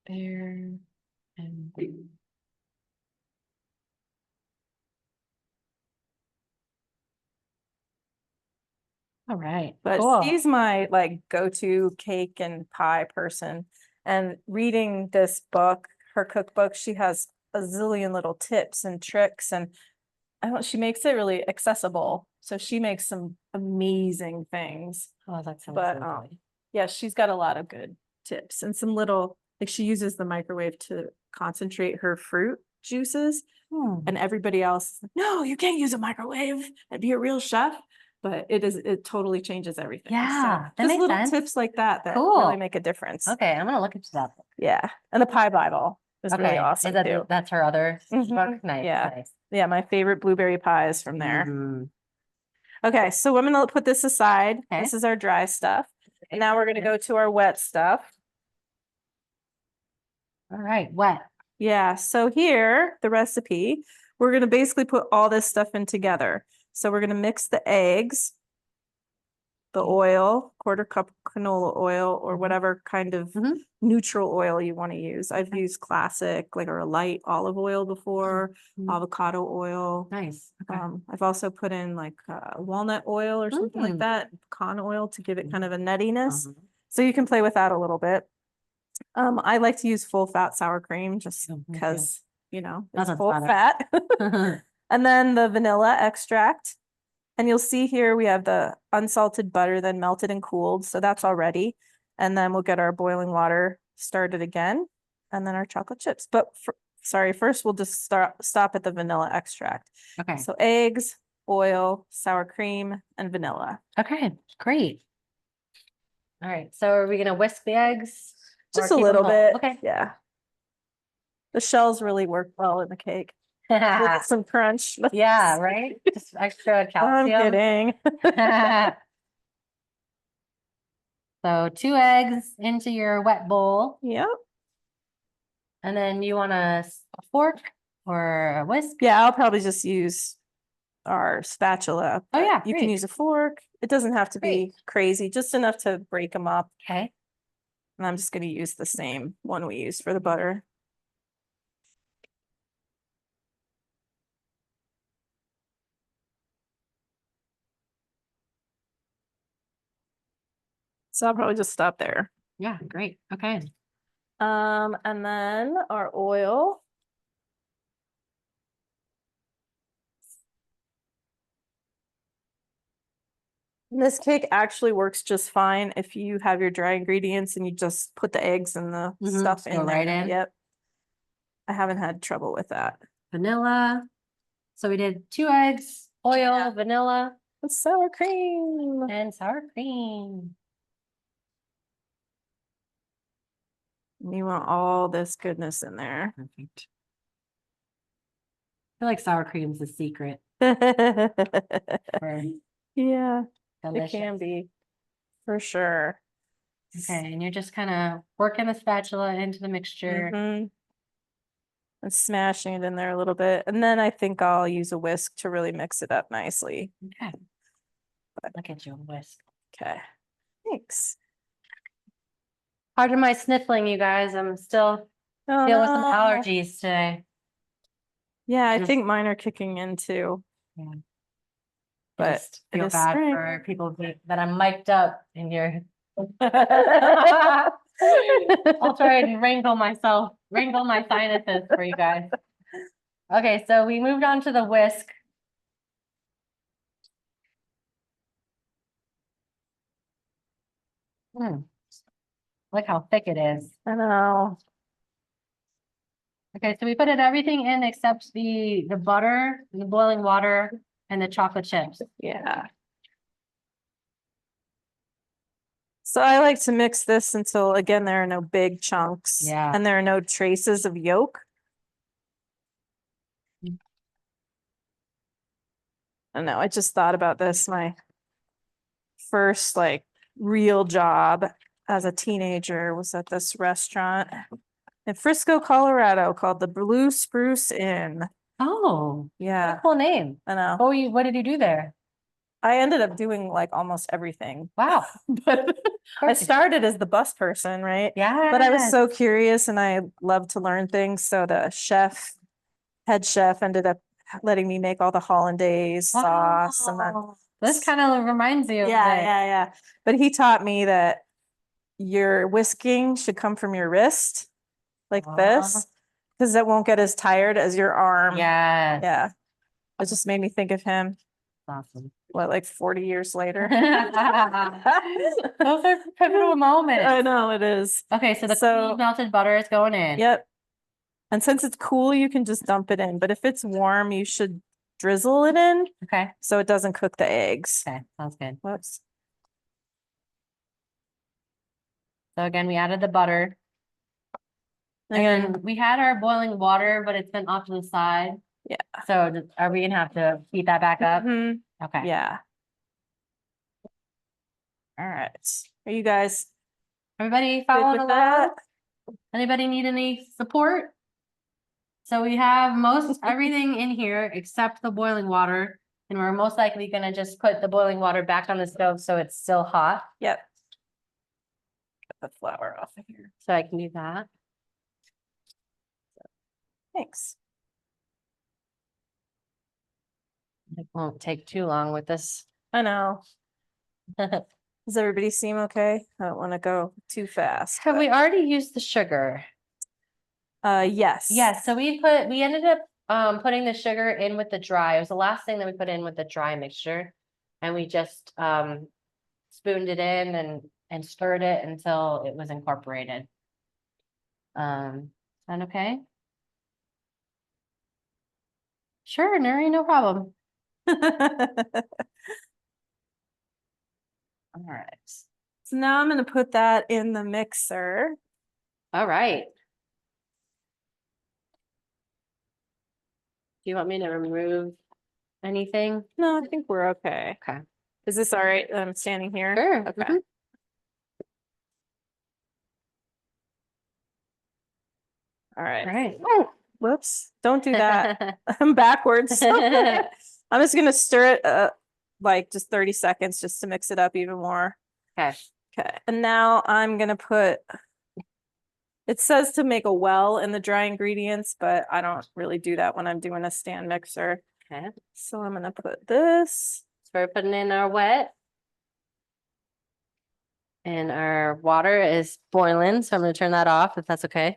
Bear and all right. But Cool. she's my like go-to cake and pie person. And reading this book, her cookbook, she has a zillion little tips and tricks. And she makes it really accessible. So she makes some amazing things. Oh, that sounds But lovely. yeah, she's got a lot of good tips and some little, like she uses the microwave to concentrate her fruit juices. And everybody else, is like, no, you can't use a microwave and be a real chef. But it totally changes everything. So Yeah, that just makes little sense. tips like that really Cool. make a difference. Okay, I'm gonna look into that book. Yeah. And the Pie Bible is Okay, really is awesome that too. that's her other book? Mhm, Nice, yeah. nice. Yeah, my favorite blueberry pie is from there. Mm, Okay, so I'm gonna put this aside. Okay. This is our dry stuff. okay. And now we're gonna go to our wet stuff. All right, wet. Yeah, so here, the recipe, we're gonna basically put all this stuff in together. So we're gonna mix the eggs, the oil, quarter cup canola oil, or whatever kind of Mhm. neutral oil you want to use. I've used classic, like, or a light olive oil before, Mhm. avocado oil. Nice. Okay. I've also put in like walnut oil or something like Mm. that, pecan oil to give it kind of a nuttiness. Uh-huh. So you can play with that a little bit. I like to use full fat sour cream just Oh, me too. because, you know, That it's sounds full better. fat. And then the vanilla extract. And you'll see here we have the unsalted butter, then melted and cooled. So that's all ready. And then we'll get our boiling water started again. And then our chocolate chips. But first we'll just stop at the vanilla extract. Okay. So eggs, oil, sour cream, and vanilla. Okay, great. All right, so are we gonna whisk the eggs? Just or a keep 'em little whole? bit. Okay. Yeah. The shells really work well in the cake. With some crunch. Yeah, right? Just extra I'm calcium. kidding. So 2 eggs into your wet bowl, Yep. and then you want a fork or a whisk? Yeah, I'll probably just use our spatula. Oh, but yeah, you can great. use a fork. It doesn't have to be crazy, just enough to break them up. Okay. And I'm just going to use the same one we used for the butter. So I'll probably just stop there. Yeah, great. Okay. And then our oil. And this cake actually works just fine if you have your dry ingredients and you just put the eggs and the stuff Go in there. right in. Yep. I haven't had trouble with that. Vanilla. So we did 2 eggs, oil, vanilla, And sour cream. and sour cream. You want all this goodness in there. Perfect. I feel like sour cream's the secret Yeah, for it delicious. can be for sure. Okay, and you're just kind of working the spatula into the mixture. Mhm. And smashing it in there a little bit. And then I think I'll use a whisk to really mix it up nicely. Okay. Look at you, whisk. Okay. Thanks. Pardon my sniffling, you guys. I'm still Oh, dealing with some no. allergies today. Yeah, I Just- think mine are kicking in too. Yeah. I But just it feel is bad spring. for people that I'm mic'd up in your. I'll try and wrangle my sinuses for you guys. Okay, so we moved on to the whisk. Look how thick it is. I know. Okay, so we put everything in except the butter, the boiling water, and the chocolate chips. Yeah. So I like to mix this until, again, there are no big chunks. Yeah. And there are no traces of yolk. I know, I just thought about this, my first like real job as a teenager was at this restaurant in Frisco, Colorado called the Blue Spruce Inn. Oh, what Yeah, a cool name. I know. What did you do there? I ended up doing like almost everything. Wow. But I started as the bus person, right? Yeah. But I was so curious and I love to learn things. So the head chef ended up letting me make all the hollandaise sauce and then This kind of reminds you of yeah. But he taught me that your whisking should come from your wrist like this because it won't get as tired as your arm. Yes. Yeah. It just made me think of him, Awesome. what, like 40 years later? Those are pivotal moments. I know it is. Okay, so the So- cool melted butter is going in. Yep. And since it's cool, you can just dump it in, but if it's warm, you should drizzle it in Okay, so it doesn't cook the eggs. okay, sounds good. Whoops. So again, we added the butter. And Again, then we had our boiling water, but it's been off to the side. Yeah. So are we gonna have to heat that back up? mhm, Okay. yeah. All right. Are you guys Everybody good following with along? that? Anybody need any support? So we have most everything in here except the boiling water. And we're most likely gonna just put the boiling water back on the stove so it's still hot. Yep. Get the flour off of here. So I can do that. Thanks. It won't take too long with this. I know. Does everybody seem okay? I don't want to go too fast. Have we already used the sugar? Yes. Yes, so we ended up putting the sugar in with the dry. It was the last thing that we put in with the dry mixture. And we just spooned it in and stirred it until it was incorporated. Sound okay? Sure, Nuri, no problem. All right. So now I'm going to put that in the mixer. All right. Do you want me to remove anything? No, I think we're okay. Okay. Is this all right? I'm standing here. Sure. Okay. Mhm. All right. All right. Whoops. Don't do that. I'm backwards. I'm just going to stir it like just 30 seconds just to mix it up even more. Okay. Okay. And now I'm going to put, it says to make a well in the dry ingredients, but I don't really do that when I'm doing a stand mixer. Okay. So I'm going to put this. So we're putting in our wet. And our water is boiling, so I'm gonna turn that off if that's okay.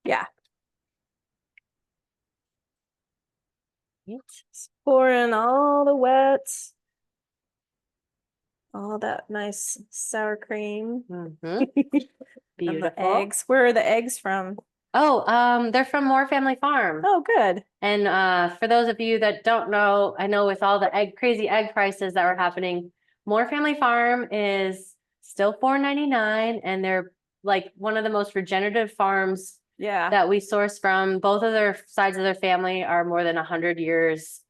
Yeah. Right. Pour in all the wet. All that nice sour cream. Mhm. And the Beautiful. eggs. Where are the eggs from? Oh, they're from Moore Family Farm. Oh, good. And for those of you that don't know, I know with all the crazy egg prices that were happening, Moore Family Farm is still $4.99, and they're like one of the most regenerative farms Yeah. that we source from. Both of their sides of their family are more than 100 years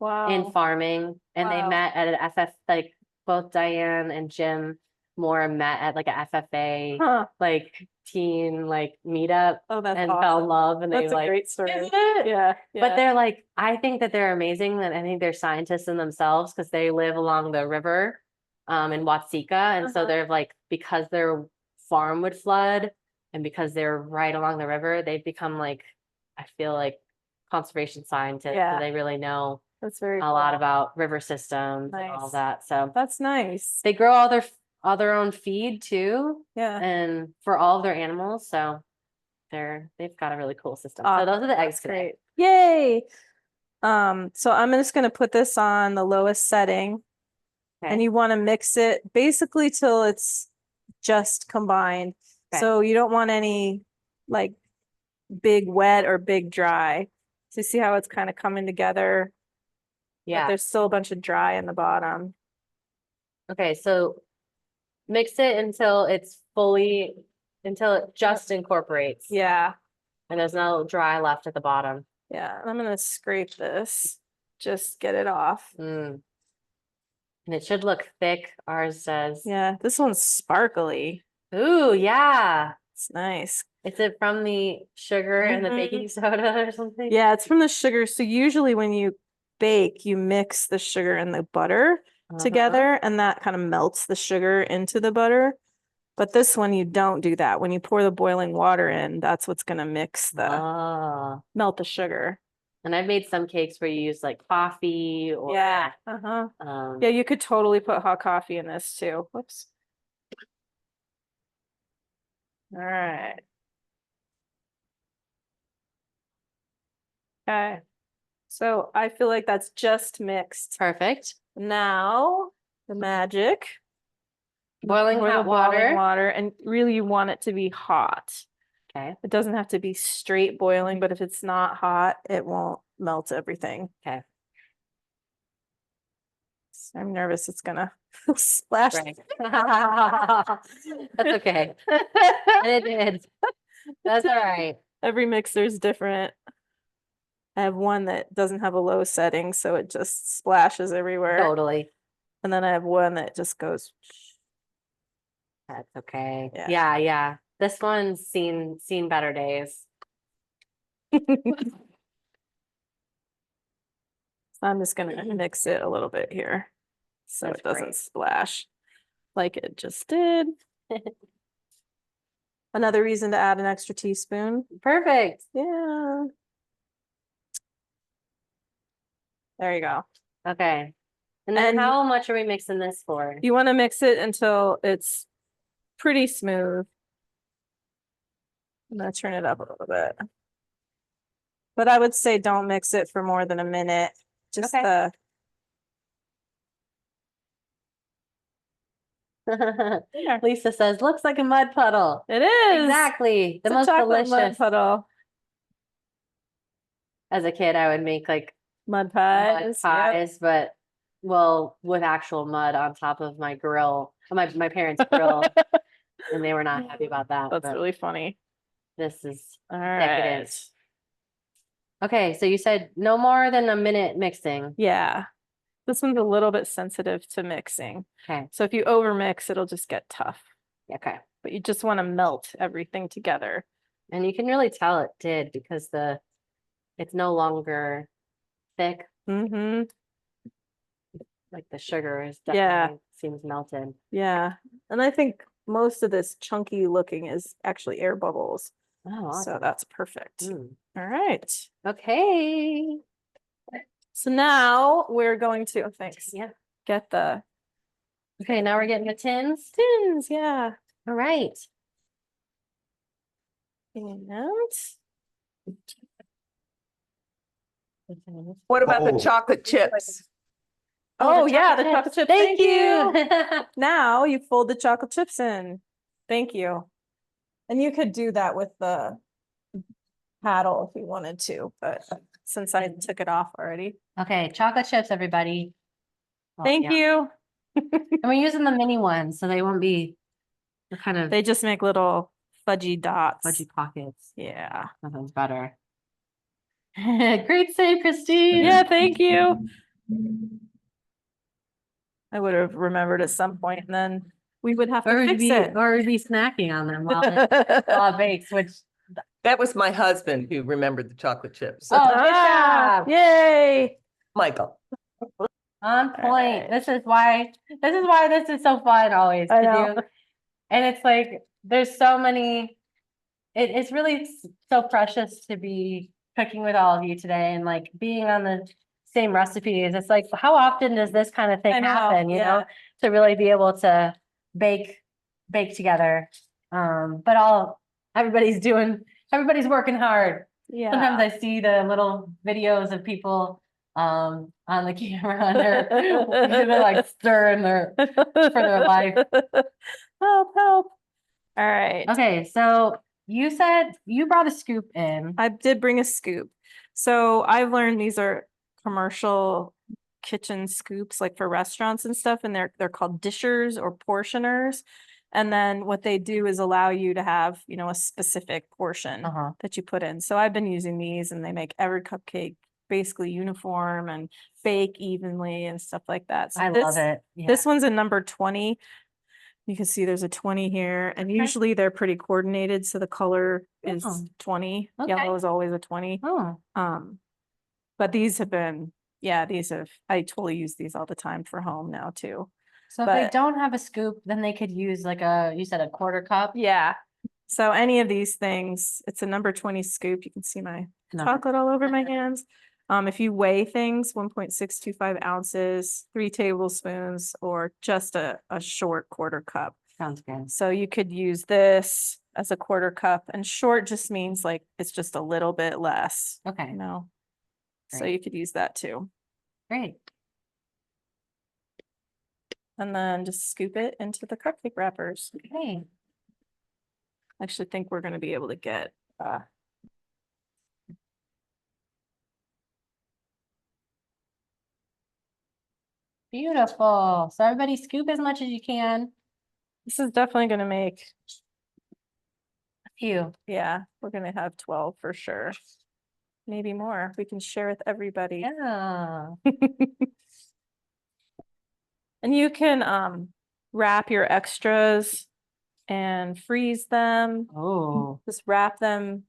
Wow. in farming, and they Wow. met at an FF, like both Diane and Jim Moore met at like a FFA Huh. like teen like meetup Oh, that's and awesome. fell in love, and they That's a like, great story. isn't it? Yeah. But they're like, I think that they're amazing, and I think they're scientists in themselves because they live along the river in Watsika. And so Uh-huh. they're like, because their farm would flood and because they're right along the river, they've become like, I feel like conservation scientists. Yeah. So they really know That's very a lot cool. about river systems and all Nice. that. So That's nice. they grow all their own feed too, Yeah. and for all of their animals. So they've got a really cool system. Ah, So those are the eggs That's today. great. Yay. So I'm just going to put this on the lowest setting. Okay. And you want to mix it basically till it's just combined. Okay. So you don't want any like big wet or big dry. So you see how it's kind of coming together? But Yeah. there's still a bunch of dry in the bottom. Okay. So mix it until until it just incorporates. Yeah. And there's no dry left at the bottom. Yeah. And I'm going to scrape this, just get it off. Mm. And it should look thick. Ours does. Yeah. This one's sparkly. Ooh, yeah. It's nice. Is it from the sugar and the Mhm. baking soda or something? Yeah. It's from the sugar. So usually when you bake, you mix the sugar and the butter together, and that kind of melts the sugar into the butter. But this one, you don't do that. When you pour the boiling water in, that's what's going to mix Oh. melt the sugar. And I've made some cakes where you use like coffee or Yeah. Uh-huh. um Yeah, you could totally put hot coffee in this too. Whoops. All right. Okay. So I feel like that's just mixed. Perfect. Now, the magic. Boiling Boil hot the boiling water. water, and really you want it to be hot. Okay. It doesn't have to be straight boiling, but if it's not hot, it won't melt everything. Okay. So I'm nervous it's gonna splash. Right. That's okay. And it did. That's all right. Every mixer's different. I have one that doesn't have a low setting, so it just splashes everywhere. Totally. And then I have one that just goes. That's okay. Yeah. Yeah, yeah. This one's seen better days. So I'm just gonna mix it a little bit here so That's it doesn't great. splash like it just did. Another reason to add an extra teaspoon. Perfect. Yeah. There you go. Okay. And then And how much are we mixing this for? you want to mix it until it's pretty smooth. I'm gonna turn it up a little bit. But I would say don't mix it for more than a minute. Just Okay. There. Lisa says, looks like a mud puddle. It is. Exactly. The It's a most chocolate mud delicious. puddle. As a kid, I would make like Mud mud pies. Yep. pies, but well, with actual mud on top of my grill, my parents' grill, and they were not happy about that. That's but really funny. this is All decadent. right. Okay, so you said no more than a minute mixing. Yeah. This one's a little bit sensitive to mixing. Okay. So if you overmix, it'll just get tough. Okay. But you just want to melt everything together. And you can really tell it did because it's no longer thick. Mm-hmm. Like the sugar is Yeah. definitely seems melted. Yeah. And I think most of this chunky looking is actually air bubbles. Oh, awesome. So that's perfect. Mm. All right. Okay. So now we're going to, oh, thanks. Yeah. Get the Okay, now we're getting the tins. tins. Yeah. All right. And What about the Oh. chocolate chips? oh yeah, the chocolate chips. Thank you. Now you fold the chocolate chips in. Thank you. And you could do that with the paddle if you wanted to, but since I took it off already. Okay, chocolate chips, everybody. Oh, Thank yeah. you. And we're using the mini ones, so they won't be the kind of They just make little fudgy dots. fudgy pockets. Yeah. Nothing's better. Great save, Christine. Yeah, thank you. I would have remembered at some point and then we would have to Or fix be it. snacking on them while it bakes, which That was my husband who remembered the chocolate chips. oh, good job. Yay. Michael. On point. Alright. This is why this is so fun always I to know. do. And it's like there's so many it's really so precious to be cooking with all of you today and like being on the same recipes. It's like how often does this kind of I thing know, happen, you yeah. know, to really be able to bake together. But everybody's working hard. Yeah. Sometimes I see the little videos of people on the camera and they're like stirring for their life. Help, help. All right. Okay, so you said you brought a scoop in. I did bring a scoop. So I've learned these are commercial kitchen scoops, like for restaurants and stuff, and they're called dishers or portioners. And then what they do is allow you to have, you know, a specific portion that you put in. So I've been using these and they make every cupcake basically uniform and bake evenly and stuff like that. So I love it. Yeah. This one's a number 20. You can see there's a 20 here, and usually they're pretty coordinated. So the color is Oh. 20. Okay. Yellow is always a 20. Oh, But these have been, I totally use these all the time for home now too. so if they But- don't have a scoop, then they could use like you said a quarter cup. Yeah. So any of these things, it's a number 20 scoop. You can see my No. chocolate all over my hands. If you weigh things, 1.625 ounces, 3 tablespoons, or just a short quarter cup. Sounds good. So you could use this as a quarter cup, and short just means like it's just a little bit less, Okay. you know. So Great. you could use that too. Great. And then just scoop it into the cupcake wrappers. Okay. I actually think we're gonna be able to get Beautiful. So everybody scoop as much as you can. this is definitely gonna make, A few. yeah, we're gonna have 12 for sure. Maybe more. We can share with everybody. Yeah. And you can wrap your extras and freeze them. Oh. Just wrap them.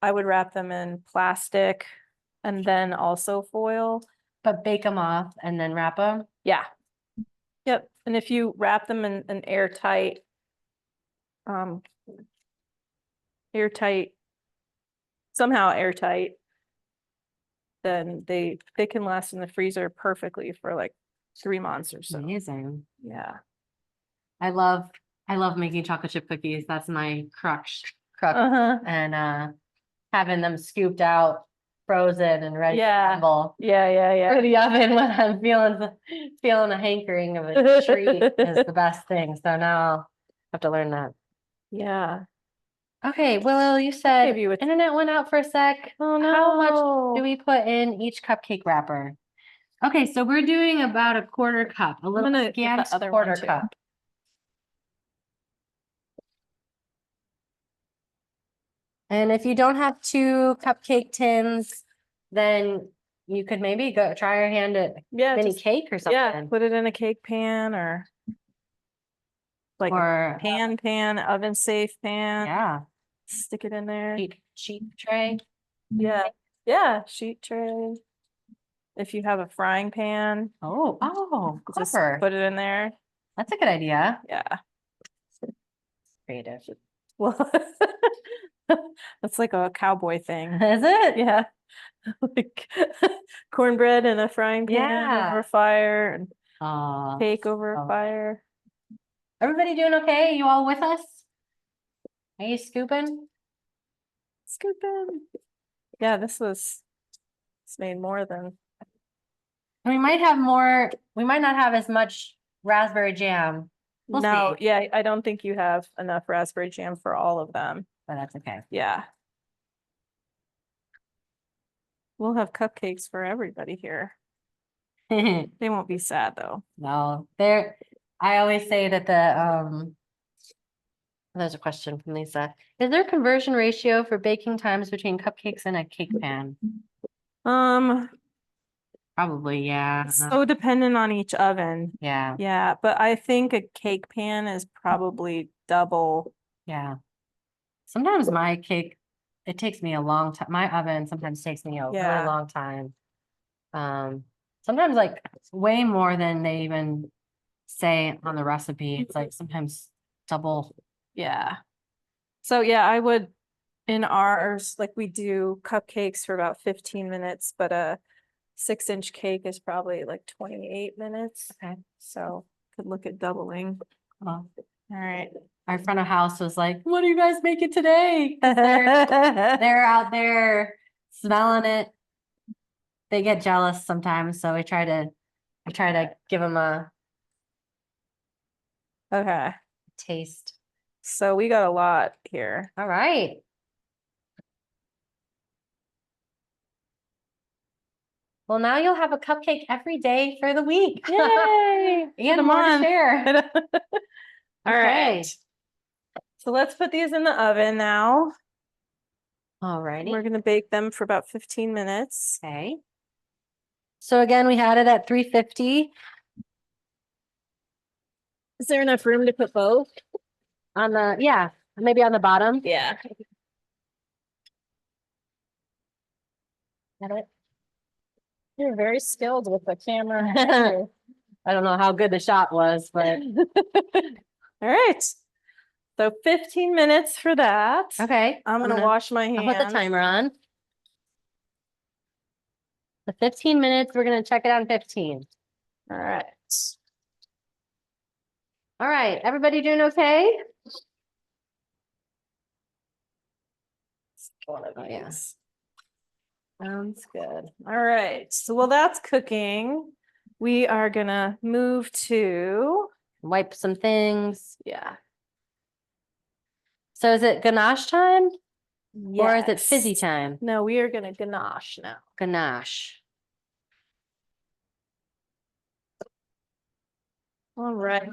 I would wrap them in plastic and then also foil. But bake them off and then wrap them. Yeah. Yep. And if you wrap them in an airtight, somehow airtight, then they can last in the freezer perfectly for like 3 months or so. Amazing. Yeah. I love making chocolate chip cookies. That's my crux. Uh-huh. And having them scooped out, frozen and ready to Yeah. crumble Yeah. for the oven when I'm feeling a hankering of a treat is the best thing. So now I'll have to learn that. Yeah. Okay, Willow, you said Maybe with- internet went out for a sec. Oh How much no. do we put in each cupcake wrapper? Okay, so we're doing about a quarter cup, a little gonna get the scant other one quarter too. cup. And if you don't have 2 cupcake tins, then you could maybe go try your hand at Yeah. mini just- cake or Yeah. something. Put it in a cake pan or like a Or pan, oven safe pan. yeah, Stick it in there. cheap tray. Yeah. Yeah. Sheet tray. If you have a frying pan, Oh, just clever. put it in there. That's a good idea. Yeah. Creative. Well, that's like a cowboy thing. Is it? Yeah. Like cornbread in a frying pan Yeah. over a fire and Aw. cake over Oh. a fire. Everybody doing okay? You all with us? Are you scooping? Scooping. Yeah, this made more than. We might have more, we might not have as much raspberry jam. We'll No, see. yeah, I don't think you have enough raspberry jam for all of them. But that's okay. Yeah. We'll have cupcakes for everybody here. They won't be sad though. No, I always say that there's a question from Lisa. Is there a conversion ratio for baking times between cupcakes and a cake pan? Probably, yeah. So dependent on each oven. Yeah, Yeah, but I think a cake pan is probably double. yeah. Sometimes my cake, it takes me a long time. My oven sometimes takes me a really Yeah. long time. Sometimes like way more than they even say on the recipe. It's like sometimes double. Yeah. So yeah, I would, in ours, like we do cupcakes for about 15 minutes, but a 6-inch cake is probably like 28 minutes. Okay. So could look at doubling. Well, All right. our front of house was like, what are you guys making today? 'Cause they're out there smelling it. They get jealous sometimes, so I try to give them a Okay. taste. So we got a lot here. All right. Well, now you'll have a cupcake every day for the week. Yay! And more to share. All Okay. right. So let's put these in the oven now. All righty. We're gonna bake them for about 15 minutes. Okay. So again, we had it at 350 Is there enough room to put both? on the, yeah, maybe on the bottom. Yeah. Got it? You're very skilled with the camera. I don't know how good the shot was, but All right. So 15 minutes for that. okay. I'm gonna wash my hands. I'll put the timer on. The 15 minutes, we're gonna check it on 15. All right. All right, everybody doing okay? One of Oh, yeah. these. Sounds good. All right. So while that's cooking, we are gonna move to, Wipe some things. yeah. So is it ganache time or is it fizzy Yes. time? No, we are gonna ganache now. Ganache. All right.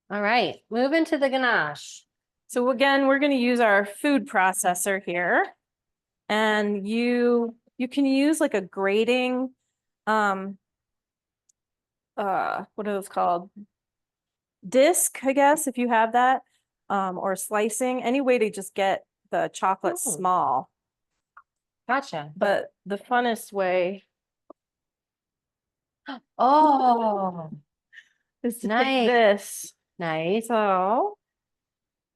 All right, move into the ganache. So again, we're gonna use our food processor here. And you can use like a grating, what are those called? Disc, I guess, if you have that, or slicing, any way to just get the chocolate Oh. small. Gotcha. But the funnest way Oh, is to Nice. take this. nice. So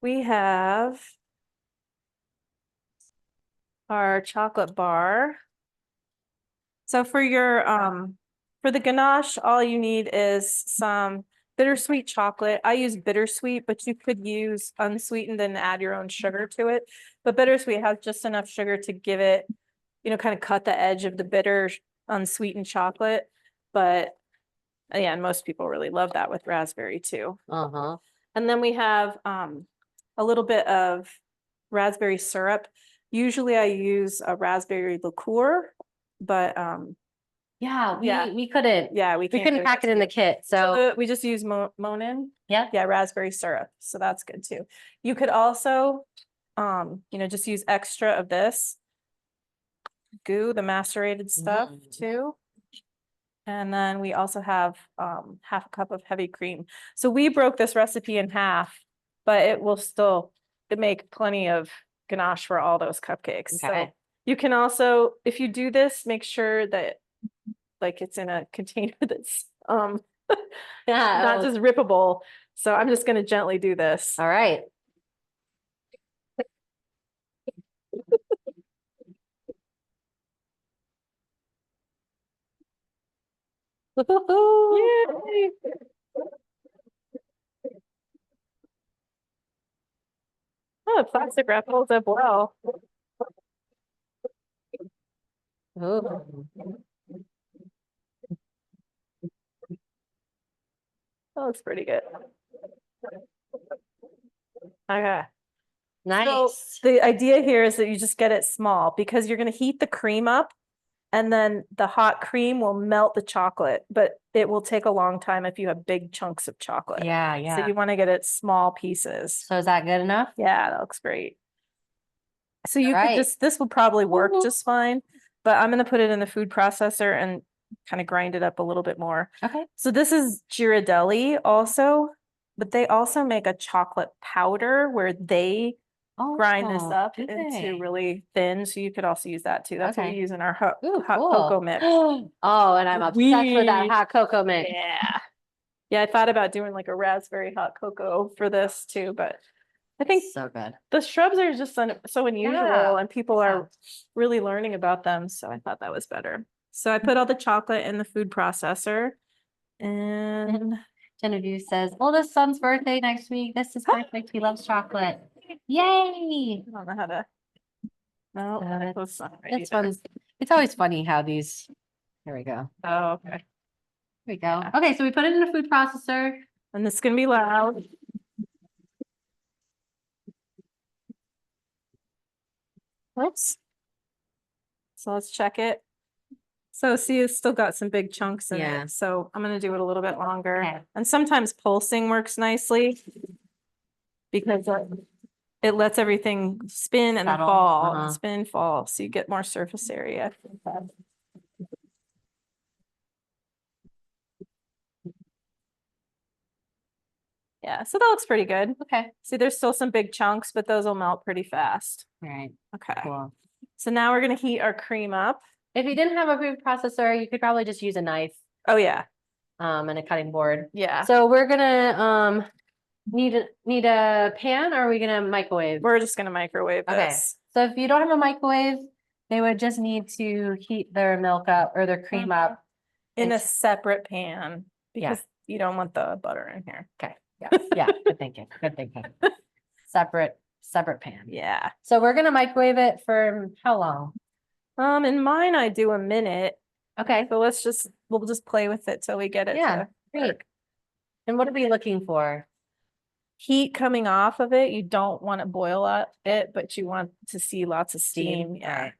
we have our chocolate bar. So for your for the ganache, all you need is some bittersweet chocolate. I use bittersweet, but you could use unsweetened and add your own sugar to it. But bittersweet has just enough sugar to give it, kind of cut the edge of the bitter unsweetened chocolate. But yeah, and most people really love that with raspberry too. Uh-huh. And then we have a little bit of raspberry syrup. Usually I use a raspberry liqueur, but Yeah, Yeah. we couldn't, yeah, we we can't couldn't do pack that it in the too. kit, so, We just use Monin. yeah. Yeah, raspberry syrup. So that's good too. You could also, just use extra of this goo, the macerated stuff too. And then we also have half a cup of heavy cream. So we broke this recipe in half, but it will still make plenty of ganache for all those cupcakes. So Okay. you can also, if you do this, make sure that like it's in a container that's Yeah. not just rippable. So I'm just gonna gently do this. All right. Yay! Oh, plastic wrap holds up well. Ooh. That looks pretty good. Okay. Nice. So the idea here is that you just get it small because you're going to heat the cream up and then the hot cream will melt the chocolate, but it will take a long time if you have big chunks of chocolate. Yeah, So yeah. you want to get it small pieces. So is that good enough? Yeah, that looks great. So you Right. could this will probably work Ooh. just fine, but I'm going to put it in the food processor and kind of grind it up a little bit more. Okay. So this is Ghirardelli also, but they also make a chocolate powder where they grind this Oh, up do into they? really thin. So you could also use that too. That's what we Okay. use in our hot Ooh, cocoa cool. mix. Oh, and I'm obsessed with that Sweet. hot cocoa mix. Yeah. Yeah, I thought about doing like a raspberry hot cocoa for this too, but I think So good. the shrubs are just so unusual Yeah. and people are really learning about them. So I thought that was better. So I put all the chocolate in the food processor and Genevieve says, oldest son's birthday next week. This is perfect. He loves chocolate. Yay. I don't know how to. No, Uh, that's not right This either. one's, it's always funny how these, here we go. Oh, okay. Here we go. Okay, so we put it in a food processor. And this is gonna be loud. Oops. So let's check it. So see, it's still got some big chunks in Yeah. it. So I'm gonna do it a little bit longer. Okay. And sometimes pulsing works nicely because it lets everything spin and Settle, fall, uh-huh. spin, fall. So you get more surface area. Yeah, so that looks pretty good. Okay. See, there's still some big chunks, but those will melt pretty fast. All right. Okay. Cool. So now we're gonna heat our cream up. If you didn't have a food processor, you could probably just use a knife Oh, yeah. and a cutting board. Yeah. So we're gonna need a pan, or are we gonna microwave? We're just gonna microwave Okay. this. So if you don't have a microwave, they would just need to heat their milk up or their cream up. In a It's- separate pan Yeah. because you don't want the butter in here. Okay. Yeah. Yeah. Good thinking. Good thinking. Separate pan. Yeah. So we're gonna microwave it for how long? In mine, I do a minute. Okay, So we'll just play with it till we get it yeah, to great. And what are we looking for? heat coming off of it. You don't want to boil it, but you want to see lots of steam. Yeah. Right.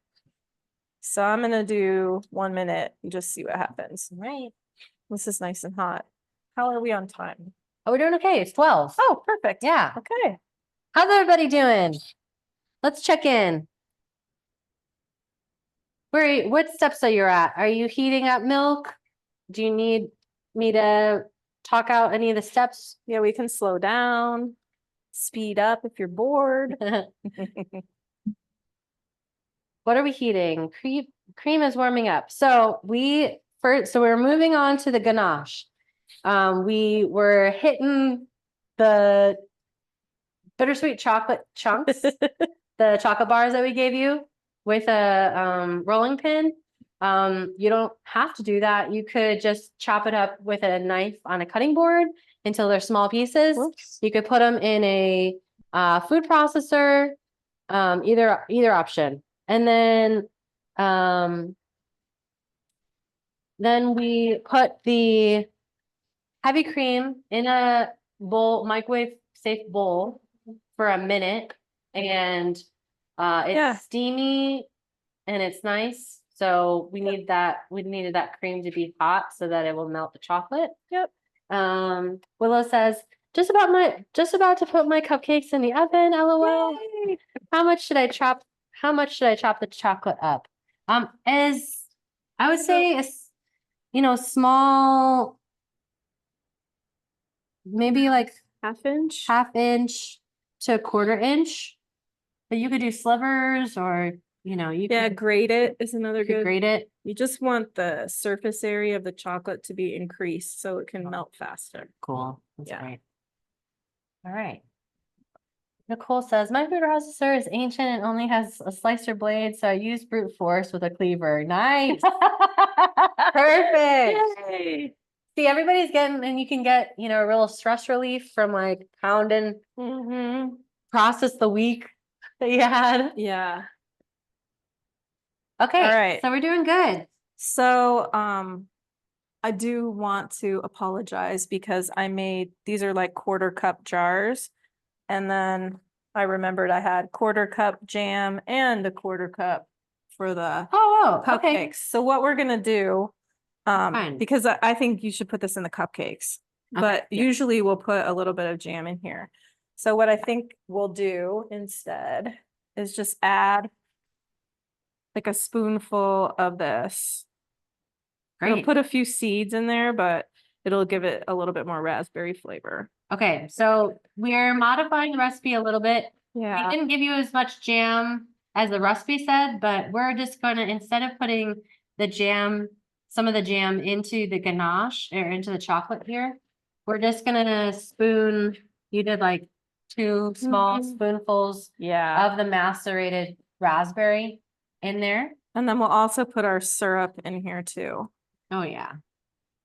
So I'm gonna do 1 minute and just see what happens. Right. This is nice and hot. How are we on time? Oh, we're doing okay. It's 12. Oh, perfect. Yeah. Okay. How's everybody doing? Let's check in. What steps are you at? Are you heating up milk? Do you need me to talk out any of the steps? Yeah, we can slow down, speed up if you're bored. What are we heating? Cream is warming up. So we're moving on to the ganache. We were hitting the bittersweet chocolate chunks, the chocolate bars that we gave you with a rolling pin. You don't have to do that. You could just chop it up with a knife on a cutting board until they're small pieces. Whoops. You could put them in a food processor, either option. And then we put the heavy cream in a bowl, microwave safe bowl for a minute, and it's Yeah. steamy and it's nice. So we needed that cream to be hot so that it will melt the chocolate. Yep. Willow says, just about to put my cupcakes in the oven, LOL. Yay. How much should I chop the chocolate up? As I would say, small, maybe like Half-inch. 1/2 inch to 1/4 inch. But you could do slivers, or you Yeah, could, grate it is another good. grate it. You just want the surface area of the chocolate to be increased so it can melt faster. Cool. That's Yeah. great. All right. Nicole says, my food processor is ancient and only has a slicer blade, so I use brute force with a cleaver. Nice. Perfect. Yay. See, everybody's getting, and you can get, a real stress relief from like pounding, process the week that you had. Yeah. Okay. All right. So we're doing good. So, I do want to apologize because these are like 1/4 cup jars. And then I remembered I had 1/4 cup jam and a 1/4 cup for the Oh, cupcakes. okay. So what we're gonna do, Fine. because I think you should put this in the cupcakes, Okay, but yeah. usually we'll put a little bit of jam in here. So what I think we'll do instead is just add like a spoonful of this. It'll Great. put a few seeds in there, but it'll give it a little bit more raspberry flavor. Okay, so we're modifying the recipe a little bit. We Yeah. didn't give you as much jam as the recipe said, but we're just gonna, instead of putting some of the jam into the ganache or into the chocolate here, we're just gonna you did like 2 small Mhm. spoonfuls Yeah. of the macerated raspberry in there. And then we'll also put our syrup in here too. Oh, yeah.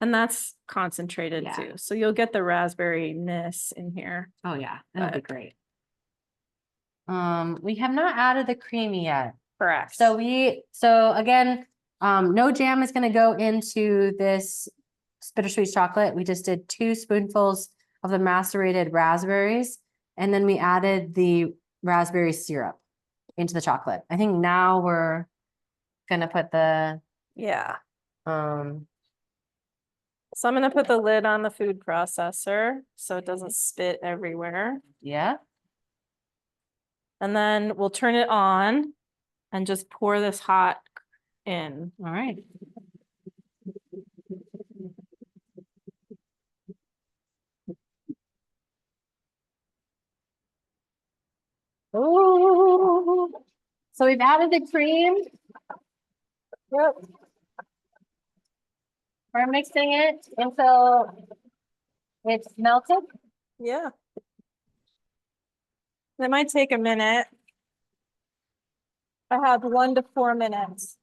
And that's concentrated Yeah. too. So you'll get the raspberry-ness in here. Oh, yeah, that'll be But- great. We have not added the creamy yet. Correct. So again, no jam is gonna go into this bittersweet chocolate. We just did 2 spoonfuls of the macerated raspberries, and then we added the raspberry syrup into the chocolate. I think now we're gonna put the, Yeah. um, So I'm gonna put the lid on the food processor so it doesn't spit everywhere. yeah, And then we'll turn it on and just pour this hot in. all right. Oh, so we've added the cream. Yep. We're mixing it until it's melted. Yeah. It might take a minute. I have 1 to 4 minutes.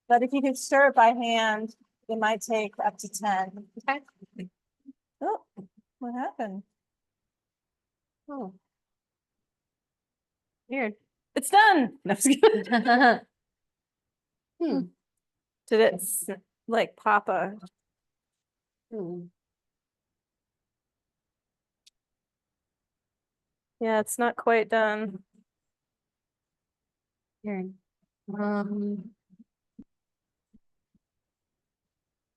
But if you can stir it by hand, it might take up to 10. Okay. Oh, what happened? Oh. Weird. It's done. No, I'm just kidding. Hmm. Did it like pop a? Hmm. Yeah, it's not quite done. Here. Um,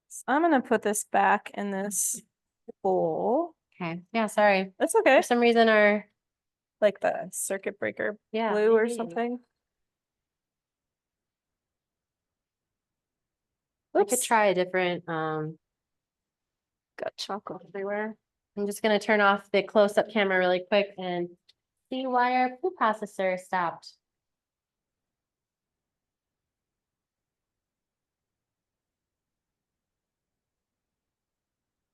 So I'm gonna put this back in this bowl. okay. Yeah, sorry. That's okay. For some reason our, Like the circuit breaker yeah. blue or maybe. something. I could Oops. try a different, Got chocolate everywhere. I'm just gonna turn off the close-up camera really quick and see why our food processor stopped.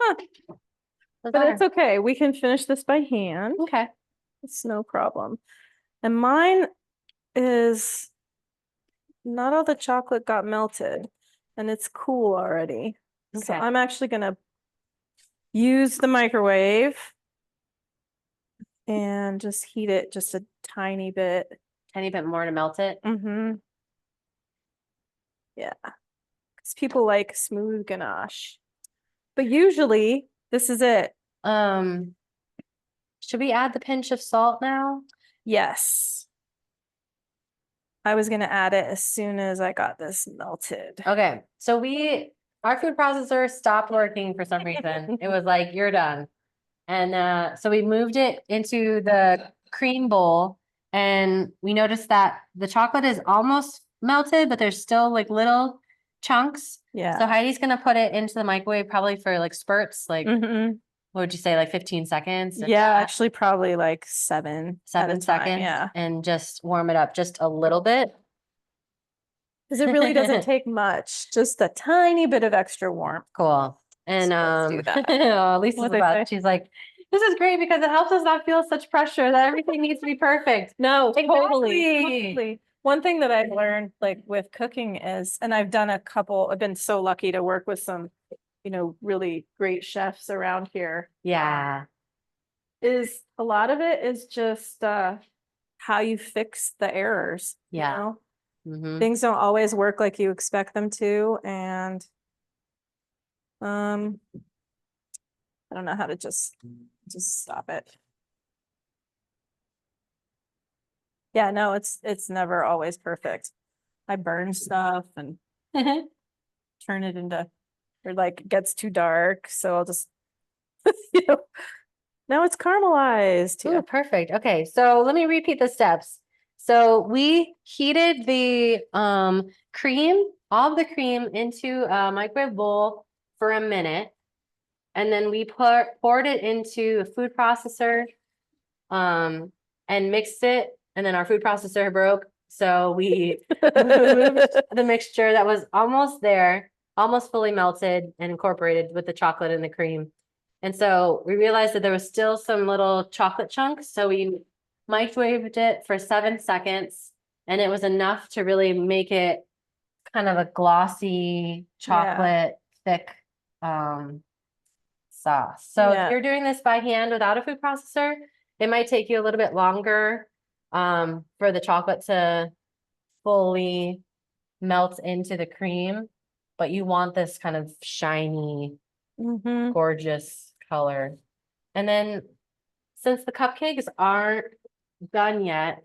Huh. What's But it's that? okay. We can finish this by hand. Okay. It's no problem. And mine is not all the chocolate got melted and it's cool already. So Okay. I'm actually gonna use the microwave and just heat it just a tiny bit. Tiny bit more to melt it. Mm-hmm. Yeah. Because people like smooth ganache. But usually this is it. Should we add the pinch of salt now? Yes. I was gonna add it as soon as I got this melted. Okay, so our food processor stopped working for some reason. It was like, you're done. And so we moved it into the cream bowl and we noticed that the chocolate is almost melted, but there's still like little chunks. So Yeah. Heidi's gonna put it into the microwave probably for like spurts, like Mm-hmm. what would you say, like 15 seconds? If Yeah, that, actually probably like 7 at a 7 time. seconds. Yeah. And just warm it up just a little bit. Because it really doesn't take much, just a tiny bit of extra warmth. Cool. And So let's do that. oh, Lisa's What'd they about, say? she's like, this is great because it helps us not feel such pressure that everything needs to be perfect. No, totally. Exactly. Totally. One thing that I've learned like with cooking is, and I've done I've been so lucky to work with some, really great chefs around here, Yeah. is a lot of it is just how you fix the errors. Yeah. Mhm. Things don't always work like you expect them to, and I don't know how to just stop it. Yeah, no, it's never always perfect. I burn stuff and turn it into, or like it gets too dark, so I'll just now it's caramelized. Ooh, Yeah. perfect. Okay, so let me repeat the steps. So we heated the cream, all of the cream into a microwave bowl for a minute. And then we poured it into a food processor and mixed it. And then our food processor broke. So we moved the mixture that was almost there, almost fully melted and incorporated with the chocolate and the cream. And so we realized that there was still some little chocolate chunks. So we microwaved it for 7 seconds and it was enough to really make it kind of a glossy chocolate thick sauce. So Yeah. if you're doing this by hand without a food processor, it might take you a little bit longer for the chocolate to fully melt into the cream, but you want this kind of shiny, gorgeous color. And then since the cupcakes aren't done yet,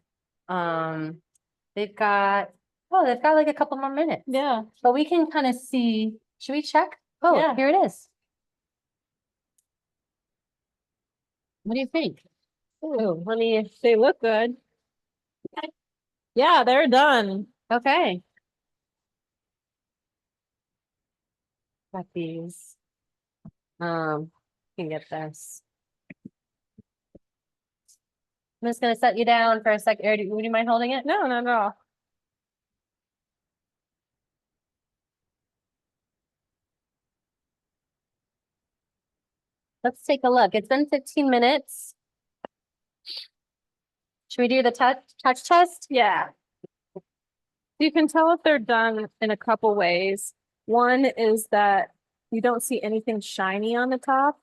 they've got like a couple more minutes. Yeah. But we can kind of see, should we check? Oh, Yeah. here it is. What do you think? Ooh, they look good. Yeah, they're done. Okay. Got these. You can get this. I'm just gonna set you down for a second. Would you mind holding it? No, not at all. Let's take a look. It's been 15 minutes. Should we do the touch test? Yeah. You can tell if they're done in a couple ways. One is that you don't see anything shiny on the top.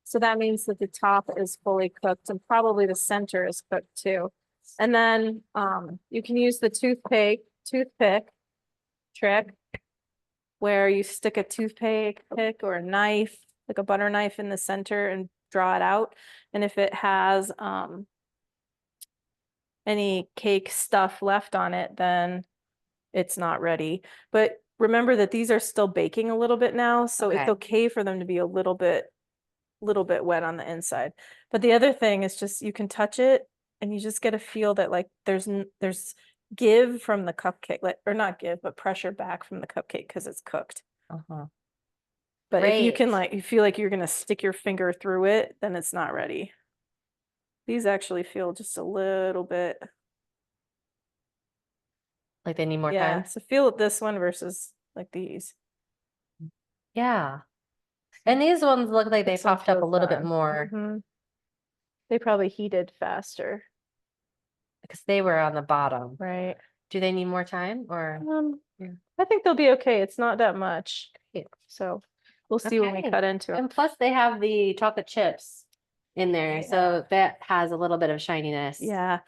So that means that the top is fully cooked and probably the center is cooked too. And then you can use the toothpick trick where you stick a toothpick or a knife, like a butter knife in the center and draw it out. And if it has any cake stuff left on it, then it's not ready. But remember that these are still baking a little bit now, so it's Okay. okay for them to be a little bit wet on the inside. But the other thing is just you can touch it and you just get a feel that like there's give from the cupcake, like, or not give, but pressure back from the cupcake because it's cooked. Uh-huh. But if you Great. can like, you feel like you're gonna stick your finger through it, then it's not ready. These actually feel just a little bit, Like they need more yeah. time? So feel this one versus like these. Yeah. And these ones look like they This one popped up a feels little bit done. more Mhm. They probably heated faster, because they were on the bottom. right? Do they need more time or? Yeah. I think they'll be okay. It's not that much. Great. So we'll see when we Okay. cut into it. And plus they have the chocolate chips in there, so that has a little bit of shininess. Yeah.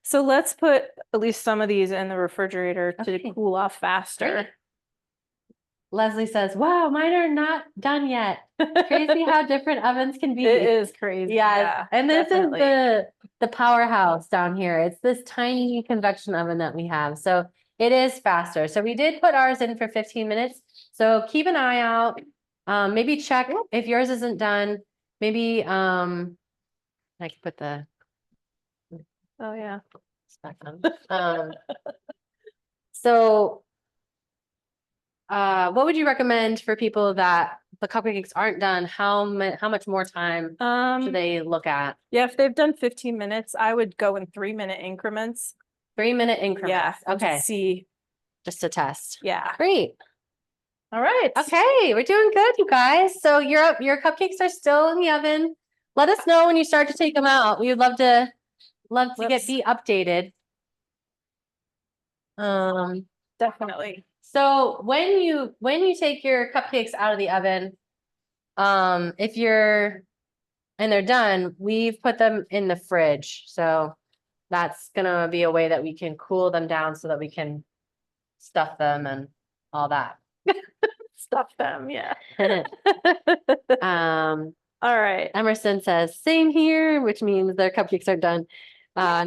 So let's put at least some of these in the refrigerator to Okay. cool off faster. Great. Leslie says, wow, mine are not done yet. Crazy how different ovens can be. It is crazy. Yeah, and this definitely. is the powerhouse down here. It's this tiny convection oven that we have. So it is faster. So we did put ours in for 15 minutes. So keep an eye out. Maybe check if yours isn't done. Maybe I can put the Oh yeah. back on. So what would you recommend for people that the cupcakes aren't done? How much more time should they look at? Yeah, if they've done 15 minutes, I would go in 3-minute increments. 3-minute increments. Yeah. and just Okay. see. Just to test. Yeah. Great. All right. Okay, we're doing good, you guys. So your cupcakes are still in the oven. Let us know when you start to take them out. We would love to Let's- be updated. Definitely. So when you take your cupcakes out of the oven, if you're and they're done, we've put them in the fridge. So that's gonna be a way that we can cool them down so that we can stuff them and all that. Stuff them. Yeah. Um, All right. Emerson says, same here, which means their cupcakes are done.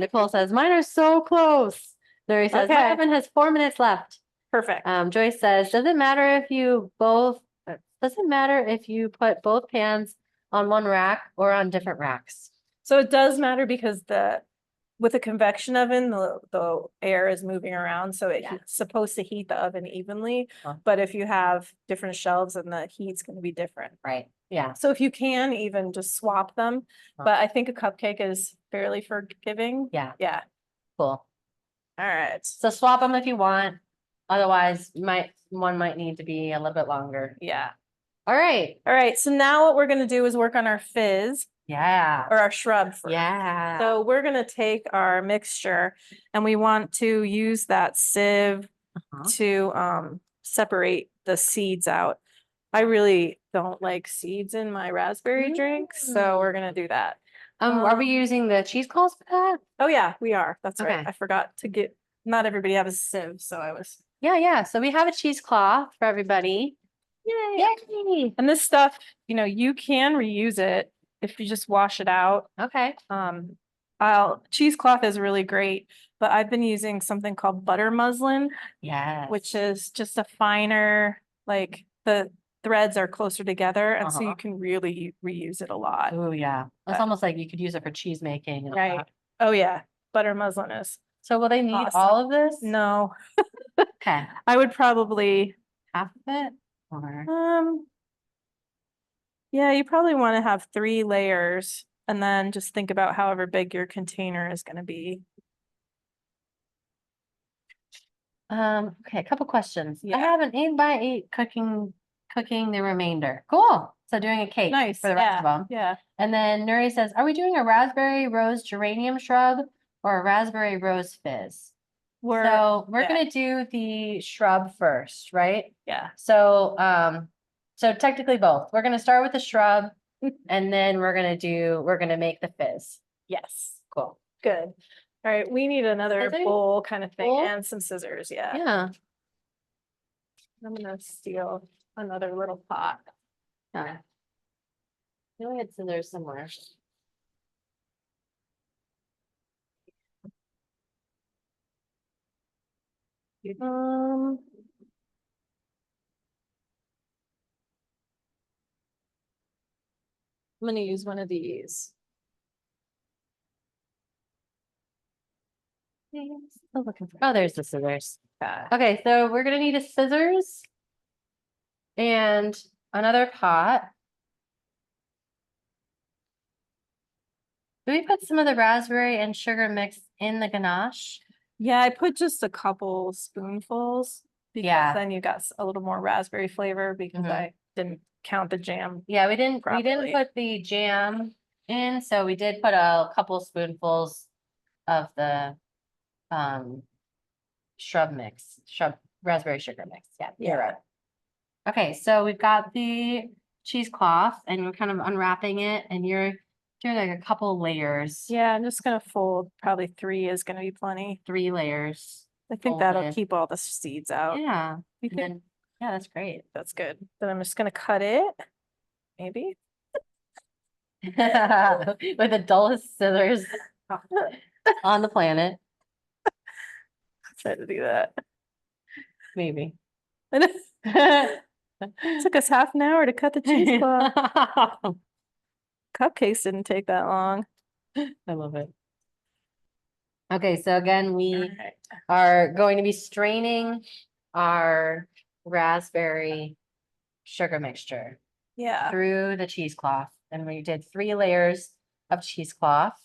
Nicole says, mine are so close. Nuri says, my Okay. oven has 4 minutes left. Perfect. Joyce says, does it matter if you put both pans on one rack or on different racks? So it does matter because with a convection oven, the air is moving around, so Yeah. it's supposed to heat the oven evenly. Huh. But if you have different shelves, then the heat's going to be different. Right. Yeah. So if you can even just swap them, Huh. but I think a cupcake is fairly forgiving. Yeah. Yeah. Cool. All right. So swap them if you want. Otherwise, one might need to be a little bit longer. Yeah. All right. All right. So now what we're going to do is work on our fizz Yeah. or our shrub first. Yeah. So we're going to take our mixture and we want to use that sieve Uh-huh. to separate the seeds out. I really don't like seeds in my raspberry drink, so we're going to do that. Are we using the cheesecloths for that? Oh yeah, we are. That's right. Okay. I forgot to get, not everybody has a sieve, so I was. Yeah. So we have a cheesecloth for everybody. Yay. Yay. And this stuff, you can reuse it if you just wash it out. Okay. Cheesecloth is really great, but I've been using something called butter muslin, Yes. which is just a finer, like the threads are closer together, and so Uh-huh. you can really reuse it a lot. Oh yeah. It's almost like you could use it for cheese making. And all Right. that. Oh yeah, butter muslin is. So will they need Awesome. all of this? No, Okay. I would probably, Half of it? Or yeah, you probably want to have 3 layers and then just think about however big your container is going to be. Okay, a couple questions. Yeah. I have an 8x8 cooking the remainder. Cool. So doing a cake Nice. for the rest of them. Yeah. And then Nuri says, are we doing a raspberry rose-geranium shrub or a raspberry rose fizz? So we're yeah. gonna do the shrub first, right? Yeah. So technically both. We're gonna start with the shrub and then we're gonna make the fizz. Yes. Cool. Good. All right. We need another Scissors? bowl kind of thing Bowl? and some scissors. Yeah. Yeah. I'm gonna steal another little pot. I know we had scissors somewhere. Um. I'm gonna use one of these. Still looking for, oh, there's the scissors. Yeah. Okay, so we're gonna need a scissors and another pot. Do we put some of the raspberry and sugar mix in the ganache? Yeah, I put just a couple spoonfuls. Because Yeah. then you got a little more raspberry flavor because Mhm. I didn't count the jam. Yeah, we didn't Properly. put the jam in, so we did put a couple spoonfuls of the shrub raspberry sugar mix. Yeah, you're Yeah. right. Okay, so we've got the cheesecloth and we're kind of unwrapping it and you're doing like a couple layers. Yeah, I'm just gonna fold, probably 3 is gonna be plenty. 3 layers. I think that'll Folded. keep all the seeds out. Yeah, You and think then, yeah, that's great. that's good. Then I'm just gonna cut it. Maybe. With the dullest scissors on the planet, Try to do that. maybe. And it took us half an hour to cut the cheesecloth. Cupcakes didn't take that long. I love it. Okay, so again, we Alright. are going to be straining our raspberry sugar mixture Yeah. through the cheesecloth. And we did 3 layers of cheesecloth.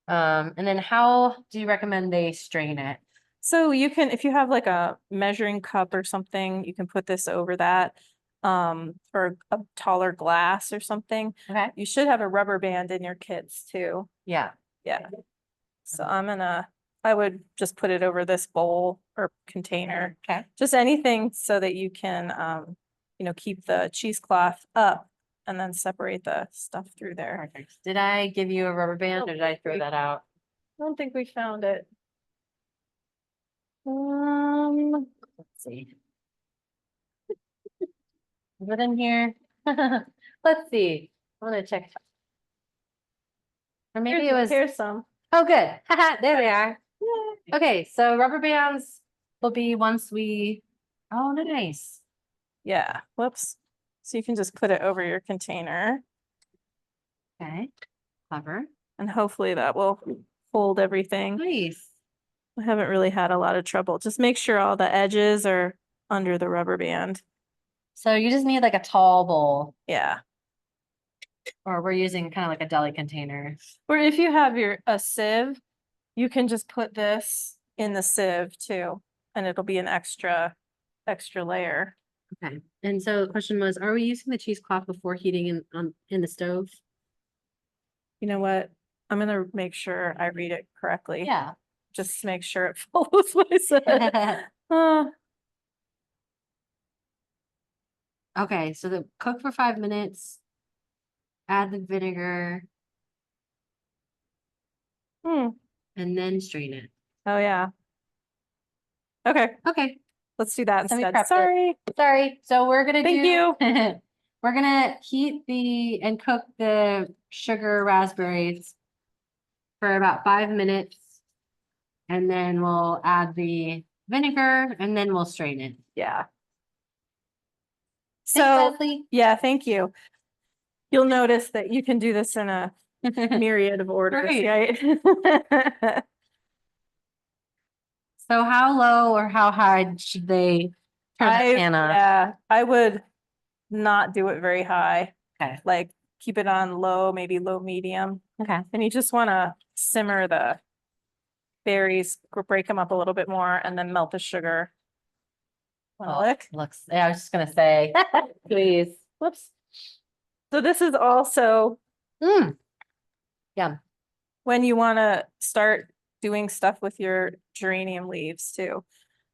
And then how do you recommend they strain it? So you can, if you have like a measuring cup or something, you can put this over that. Or a taller glass or something. Okay. You should have a rubber band in your kits too. Yeah. Yeah. So I would just put it over this bowl or container. Okay. Just anything so that you can, keep the cheesecloth up and then separate the stuff through there. Perfect. Did I give you a rubber band or did I throw that out? I don't think we found it. Let's see. Is it in here? Let's see. I want to check. Or maybe it was. Here's some. Oh, good. There they are. Okay, so rubber bands will be once we. Oh, nice. Yeah, whoops. So you can just put it over your container Okay, clever. and hopefully that will hold everything. Nice. I haven't really had a lot of trouble. Just make sure all the edges are under the rubber band. So you just need like a tall bowl, Yeah. or we're using kind of like a deli container. Or if you have a sieve, you can just put this in the sieve too, and it'll be an extra layer. Okay. And so the question was, are we using the cheesecloth before heating in the stove? You know what? I'm gonna make sure I read it correctly. Yeah. Just make sure it follows what I said. Okay, so cook for 5 minutes. Add the vinegar Oh and then strain it. yeah. Okay, Okay, let's do that So we instead. prepped it. Sorry. sorry. So we're gonna Thank you. We're gonna heat and cook the sugar raspberries for about 5 minutes. And then we'll add the vinegar and then we'll strain it. Yeah. Thanks, So, Leslie. yeah, thank you. You'll notice that you can do this in a myriad of orders, right? So how low or how high should they turn the pan on? Yeah, I would not do it very high. Okay. Like keep it on low, maybe low medium. Okay. And you just want to simmer the berries, break them up a little bit more and then melt the sugar. Wanna Oh, lick? looks, yeah, I was just gonna say, please. Whoops. So this is also Mm. Yum. when you want to start doing stuff with your geranium leaves too.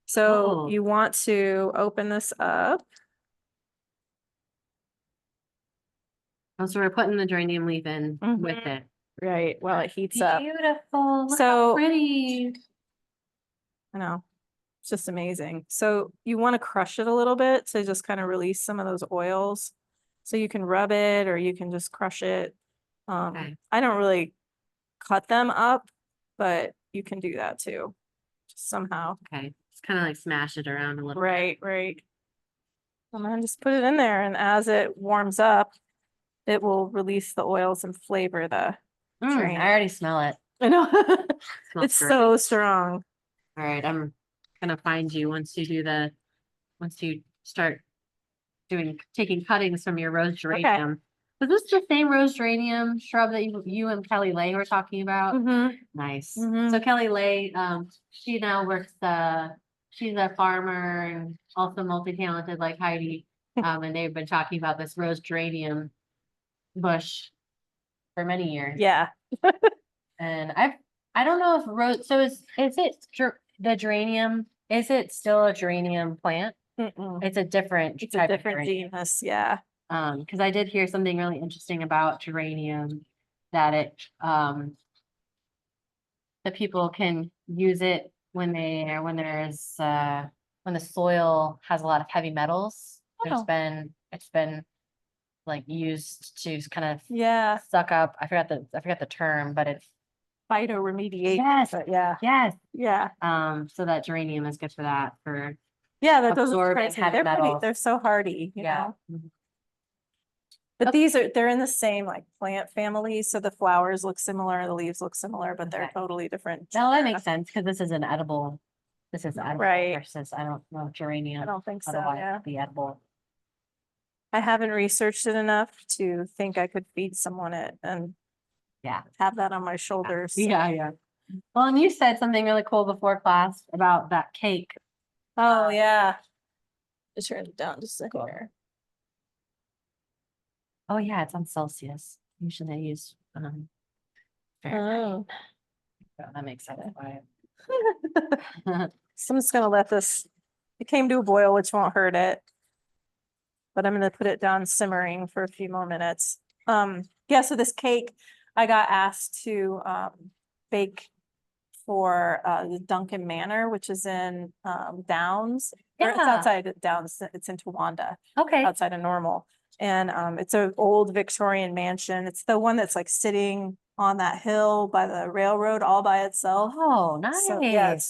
So Oh. you want to open this up. Oh, so we're putting the geranium leaf in with Mhm. it. Right, while it heats up. Beautiful. Look So- how pretty. I know. It's just amazing. So you want to crush it a little bit to just kind of release some of those oils. So you can rub it or you can just crush it. Okay. I don't really cut them up, but you can do that too. Just somehow. Okay, it's kind of like smash it around a little. Right, right. And then just put it in there, and as it warms up, it will release the oils and flavor the drink. I already smell it. I know. Smells It's great. so strong. All right, I'm gonna find you once you start taking cuttings from your rose geranium. Was this the same rose geranium shrub that you and Kelly Lay were talking about? Mhm. Nice. Mhm. So Kelly Lay, she now works she's a farmer and also multi-talented like Heidi. And they've been talking about this rose geranium bush for many years. Yeah. And I don't know if the geranium, is it still a geranium plant? Mm-mm. It's a different It's a type of different geranium. genus. Yeah. Because I did hear something really interesting about geranium, that that people can use it when when the soil has a lot of heavy metals. Oh. It's been like used to kind of Yeah. suck up. I forgot the term, but it's Phytoremediation. yes, But yeah. yes. Yeah. So that geranium is good for that, for Yeah. That doesn't absorbing surprise me. heavy metals. They're so hardy, you yeah. know. Mhm. But they're in the same like plant family. So the flowers look similar, the leaves look similar, but they're Okay. totally different. No, that makes sense because this is edible Right. versus I don't know geranium. I don't think so. Otherwise Yeah. it'd be edible. I haven't researched it enough to think I could feed someone it and Yeah. have that on my shoulders. Yeah. Well, and you said something really cool before class about that cake. Oh, yeah. Just turn it down just a Cool. hair. Oh yeah, it's on Celsius. Usually I use Fahrenheit. Oh. So that makes sense why. So I'm just gonna let this, it came to a boil, which won't hurt it. But I'm gonna put it down simmering for a few more minutes. Yeah, so this cake, I got asked to bake for the Duncan Manor, which is in Downs. Or it's Yeah. outside of Downs, it's in Towanda, Okay. outside of Normal. And it's an old Victorian mansion. It's the one that's like sitting on that hill by the railroad all by itself. Oh, nice. So yeah, it's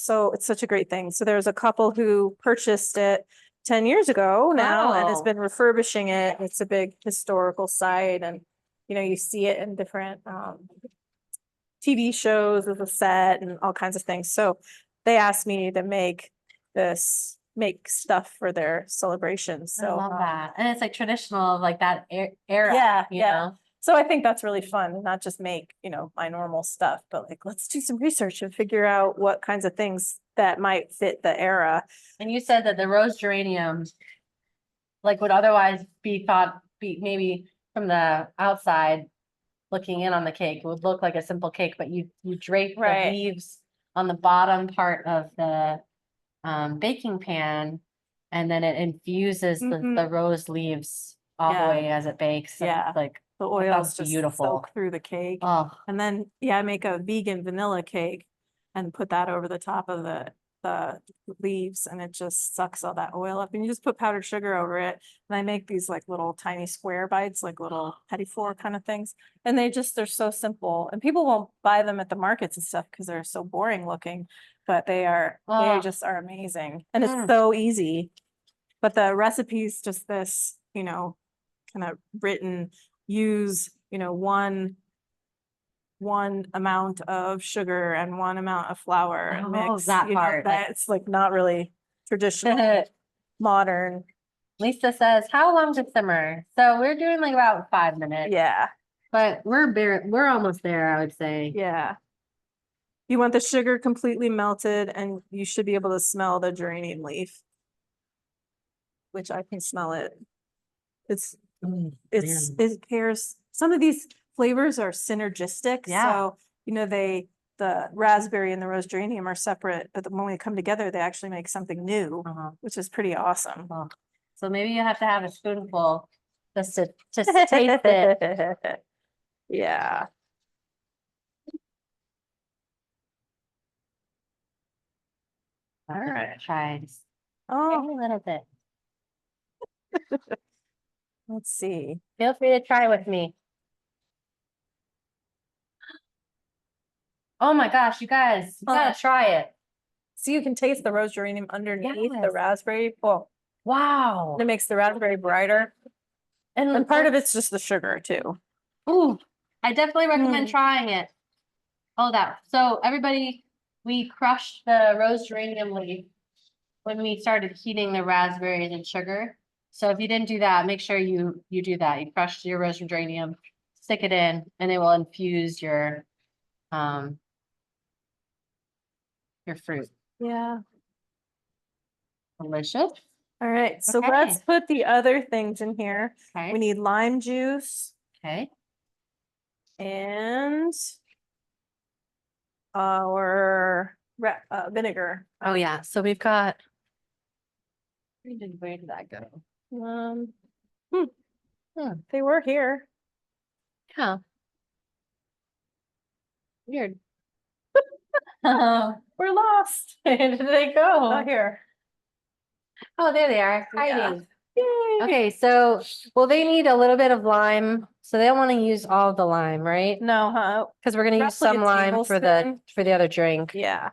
such a great thing. So there's a couple who purchased it 10 years ago now and has Wow. been refurbishing it. It's a big historical site and you see it in different TV shows as a set and all kinds of things. So they asked me to make stuff for their celebrations. I So love that. And it's like traditional of like that era. yeah, you yeah. know? So I think that's really fun, not just make, my normal stuff, but like, let's do some research and figure out what kinds of things that might fit the era. And you said that the rose geranium like would otherwise be maybe from the outside looking in on the cake, it would look like a simple cake, but you drape the Right. leaves on the bottom part of the baking pan, and then it infuses the rose leaves all Yeah. the way as it bakes. and Yeah. it's like The That oils sounds just beautiful. soak through the cake. oh And then, I make a vegan vanilla cake and put that over the top of the leaves and it just sucks all that oil up and you just put powdered sugar over it. And I make these like little tiny square bites, like little petit four kind of things. And they're so simple and people won't buy them at the markets and stuff because they're so boring looking, but they Oh. just are amazing. And it's Mm. so easy. But the recipe's just this, kind of written, use, one amount of sugar and one amount of flour and Oh, mix, that part, like- that's like not really traditional, modern. Lisa says, how long to simmer? So we're doing like about 5 minutes. Yeah, But we're almost there, I would say. yeah. You want the sugar completely melted and you should be able to smell the geranium leaf. Which I can smell it. It pairs, some of these flavors are synergistic. Yeah. So, the raspberry and the rose geranium are separate, but when they come together, they actually make something new, Uh-huh. which is pretty awesome. Oh. So maybe you have to have a spoonful just to taste it. Yeah. All right. Try just Oh, a little bit. let's see. Feel free to try with me. Oh my gosh, you guys, you gotta try it. So you can taste the rose geranium underneath the Yes. raspberry. Well, Wow. it makes the raspberry brighter. And part of it's just the sugar too. Ooh, I definitely recommend Mm. trying it. Oh, so everybody, we crushed the rose geranium leaf when we started heating the raspberries and sugar. So if you didn't do that, make sure you do that. You crush your rose geranium, stick it in, and it will infuse your fruit. Yeah. Delicious. All right. So Okay. let's put the other things in here. Okay. We need lime juice Okay. and our vinegar. Oh yeah. So we've got. Where did that go? They were here. Yeah. Weird. We're lost. Where did they go? Oh, here. Oh, there they are, Yeah. hiding. Yay. Okay, so, well, they need a little bit of lime, so they don't want to use all the lime, right? No, huh? Because we're gonna use Roughly a some lime for the other drink. Yeah.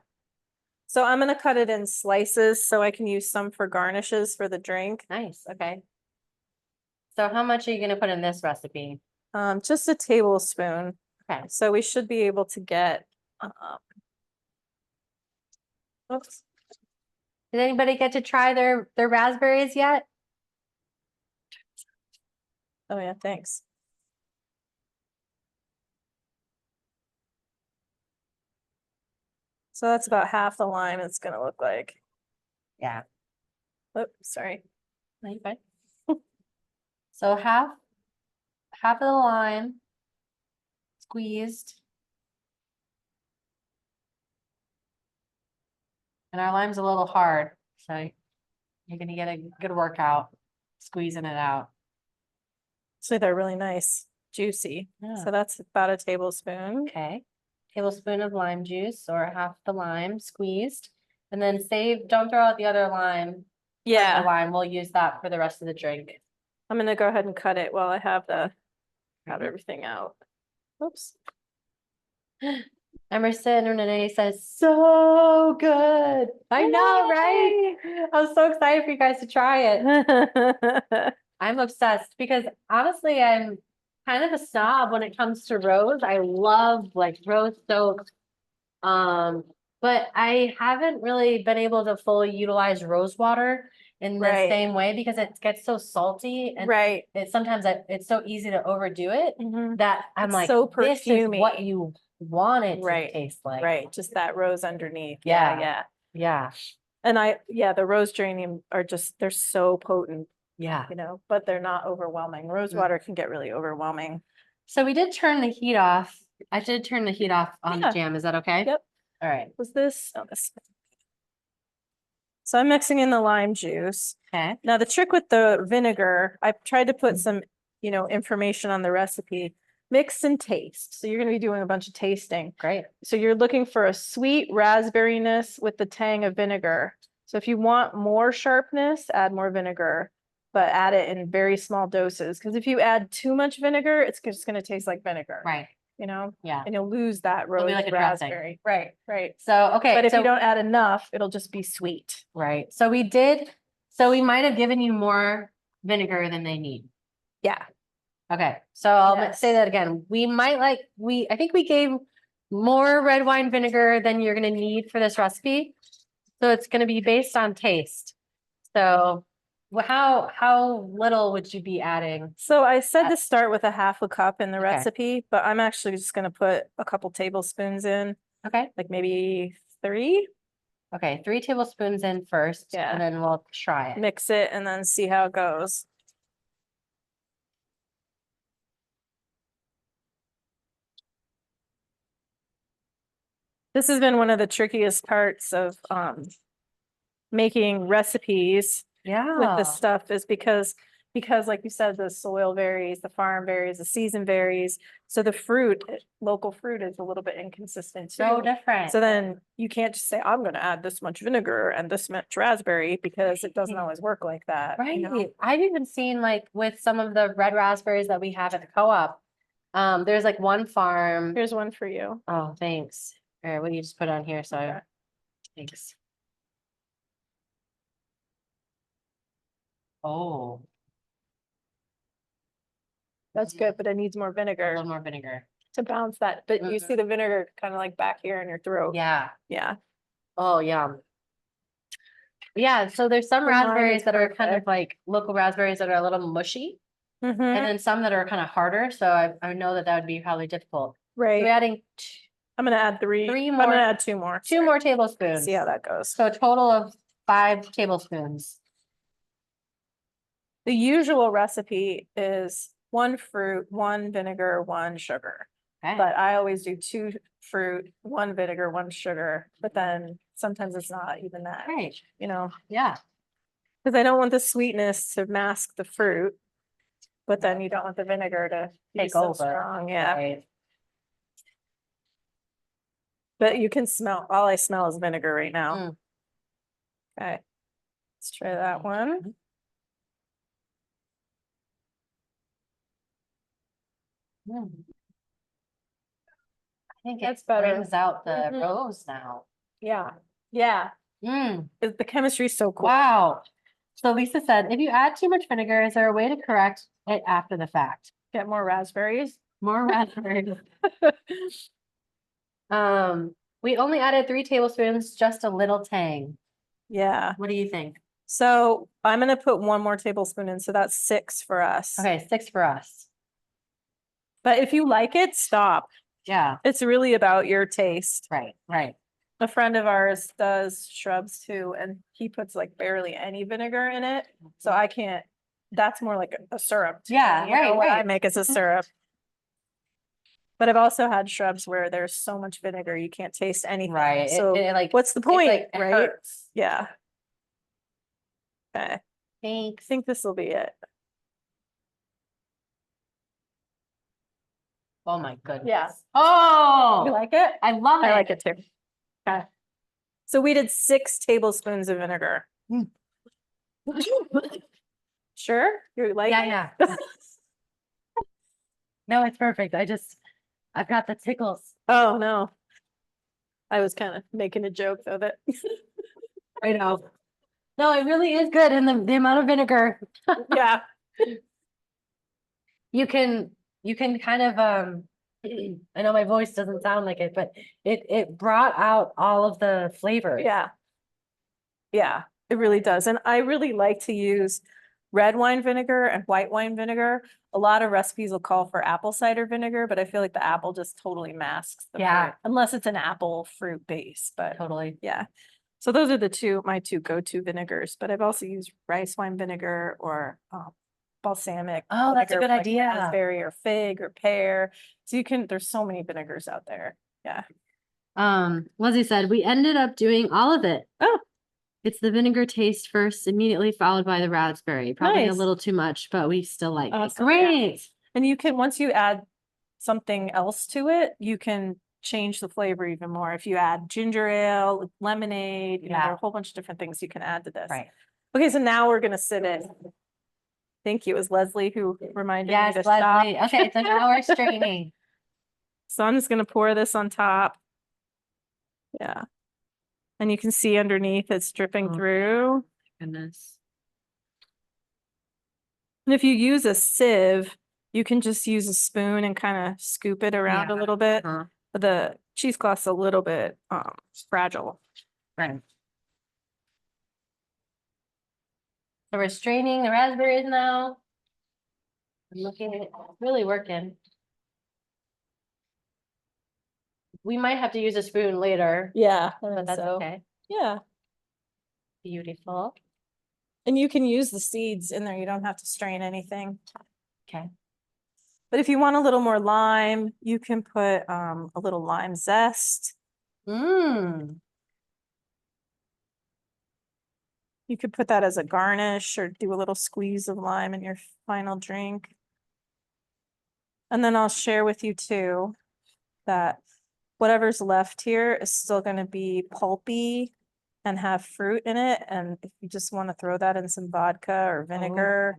So I'm gonna cut it in slices so I can use some for garnishes for the drink. Nice, okay. So how much are you gonna put in this recipe? Just a tablespoon. Okay. So we should be able to get, oops. Did anybody get to try their raspberries yet? Oh yeah, thanks. So that's about half the lime it's gonna look like. Yeah. Oops, sorry. No, you're fine. So half of the lime squeezed. And our lime's a little hard, so you're gonna get a good workout squeezing it out. So they're really nice, juicy. Yeah. So that's about a tablespoon. Okay. Tablespoon of lime juice or half the lime squeezed. And then don't throw out the other lime. Yeah, Lime, we'll use that for the rest of the drink. I'm gonna go ahead and cut it while I have everything out. Oops. Emerson Renee says, so good. I know, right? I'm so excited for you guys to try it. I'm obsessed because honestly, I'm kind of a snob when it comes to rose. I love like rose soaks. But I haven't really been able to fully utilize rose water in the Right. same way because it gets so salty and Right. sometimes it's so easy to overdo it Mhm. that I'm It's like, so this is what perfumey. you want it to Right. taste like. Right, just that rose underneath. Yeah. Yeah. Yeah. And the rose geranium are just, they're so potent, Yeah. but they're not overwhelming. Rose Mm. water can get really overwhelming. So we did turn the heat off. I did turn the heat off on the Yeah. jam. Is that okay? Yep. All right. Was this? Oh, this. So I'm mixing in the lime juice. Okay. Now the trick with the vinegar, I've tried to put some, information on the recipe. Mix and taste. So you're going to be doing a bunch of tasting. Great. So you're looking for a sweet raspberryness with the tang of vinegar. So if you want more sharpness, add more vinegar, but add it in very small doses. Because if you add too much vinegar, it's just going to taste like vinegar. Right. Yeah. And you'll lose that It'll be rose like a dressing. raspberry. Right, right. So, okay. But if so, you don't add enough, it'll just be sweet. Right. So we might have given you more vinegar than they need. Yeah. Okay. So I'll Yes. say that again. I think we gave more red wine vinegar than you're going to need for this recipe. So it's going to be based on taste. So how little would you be adding? So I said to start with a half a cup in the Okay. recipe, but I'm actually just going to put a couple tablespoons in, Okay. like maybe 3. Okay. 3 tablespoons in first. Yeah. And then we'll try it. Mix it and then see how it goes. This has been one of the trickiest parts of making recipes Yeah. with this stuff is because because like you said, the soil varies, the farm varies, the season varies. So the fruit, local fruit is a little bit inconsistent So too. different. So then you can't just say, I'm gonna add this much vinegar and this much raspberry, because it doesn't always work like that. you know? Right. I've even seen like with some of the red raspberries that we have at the co-op. There's like one farm. Here's one for you. Oh, thanks. All right, what do you just put on here? So Okay. thanks. Oh, That's good, but it needs more a vinegar little more vinegar. to balance that. But you see the vinegar kind of like back here in your throat. Yeah. Yeah. Oh, yum. Yeah, so there's some The lime is raspberries that are kind of perfect. like local raspberries that are a little mushy, and Mhm. then some that are kind of harder. So I know that would be probably difficult. So Right. we're adding I'm gonna add three. Three I'm more- gonna add two more. two more tablespoons. See how that goes. So a total of 5 tablespoons. The usual recipe is 1 fruit, 1 vinegar, 1 sugar. Okay. But I always do 2 fruit, 1 vinegar, 1 sugar, but then sometimes it's not even that, Right. you know, Yeah. because I don't want the sweetness to mask the fruit. But then you don't want the vinegar to be Take so over. strong, yeah. Right. But you can smell, all I smell is vinegar right now. Mm. Okay. Let's try that one. Mm. I think it That's better. brings out the Mhm. rose now. Yeah, yeah. Mm. The chemistry is so cool. Wow. So Lisa said, if you add too much vinegar, is there a way to correct it after the fact? Get more raspberries. More raspberries. We only added 3 tablespoons, just a little tang. Yeah. What do you think? So I'm gonna put 1 more tablespoon in, so that's 6 for us. Okay, 6 for us. But if you like it, stop. Yeah, It's really about your taste. right, right. A friend of ours does shrubs too, and he puts like barely any vinegar in it. So I can't, that's more like a syrup. to me, Yeah, you know, right, what I right. make is a syrup. But I've also had shrubs where there's so much vinegar, you can't taste anything. Right. So like, what's the it's point, like, it right? hurts. Yeah. Okay, I Thanks. think this will be it. Oh my goodness. Yeah. Oh, You like it? I love it. I like it too. Okay. So we did 6 tablespoons of vinegar. Mm. Sure? You like it? Yeah. No, it's perfect. I've got the tickles. Oh, no. I was kind of making a joke though that I know. No, it really is good. And the amount of vinegar, yeah. you can kind of, I know my voice doesn't sound like it, but it brought out all of the flavors. Yeah. Yeah, it really does. And I really like to use red wine vinegar and white wine vinegar. A lot of recipes will call for apple cider vinegar, but I feel like the apple just totally masks the Yeah. fruit, unless it's an apple fruit base, but Totally. yeah. So those are my two go-to vinegars, but I've also used rice wine vinegar or balsamic. Oh, that's a vinegar, good like idea. raspberry or fig or pear. So there's so many vinegars out there. Yeah. Leslie said, we ended up doing all of it. Oh. It's the vinegar taste first, immediately followed by the raspberry. Probably a Nice. little too much, but we still like it. Awesome, yeah. Great. And you can, once you add something else to it, you can change the flavor even more. If you add ginger ale, lemonade, there Yeah. are a whole bunch of different things you can add to this. Right. Okay, so now we're gonna sit in. Thank you. It was Leslie who reminded me Yes, to stop. Leslie. Okay, so now we're straining. So I'm just gonna pour this on top. Yeah. And you can see underneath it's dripping Oh. through. Goodness. And if you use a sieve, you can just use a spoon and kind of scoop it around a Yeah. little bit. Uh-huh. The cheesecloth's a little bit fragile. Right. So we're straining the raspberries now. I'm looking at it, really working. We might have to use a spoon later, Yeah, I but think that's so. okay. Yeah. Beautiful. And you can use the seeds in there. You don't have to strain anything. Okay. But if you want a little more lime, you can put a little lime zest. Mmm. You You could put that as a garnish or do a little squeeze of lime in your final drink. And then I'll share with you too that whatever's left here is still going to be pulpy and have fruit in it. And if you just want to throw that in some vodka or vinegar,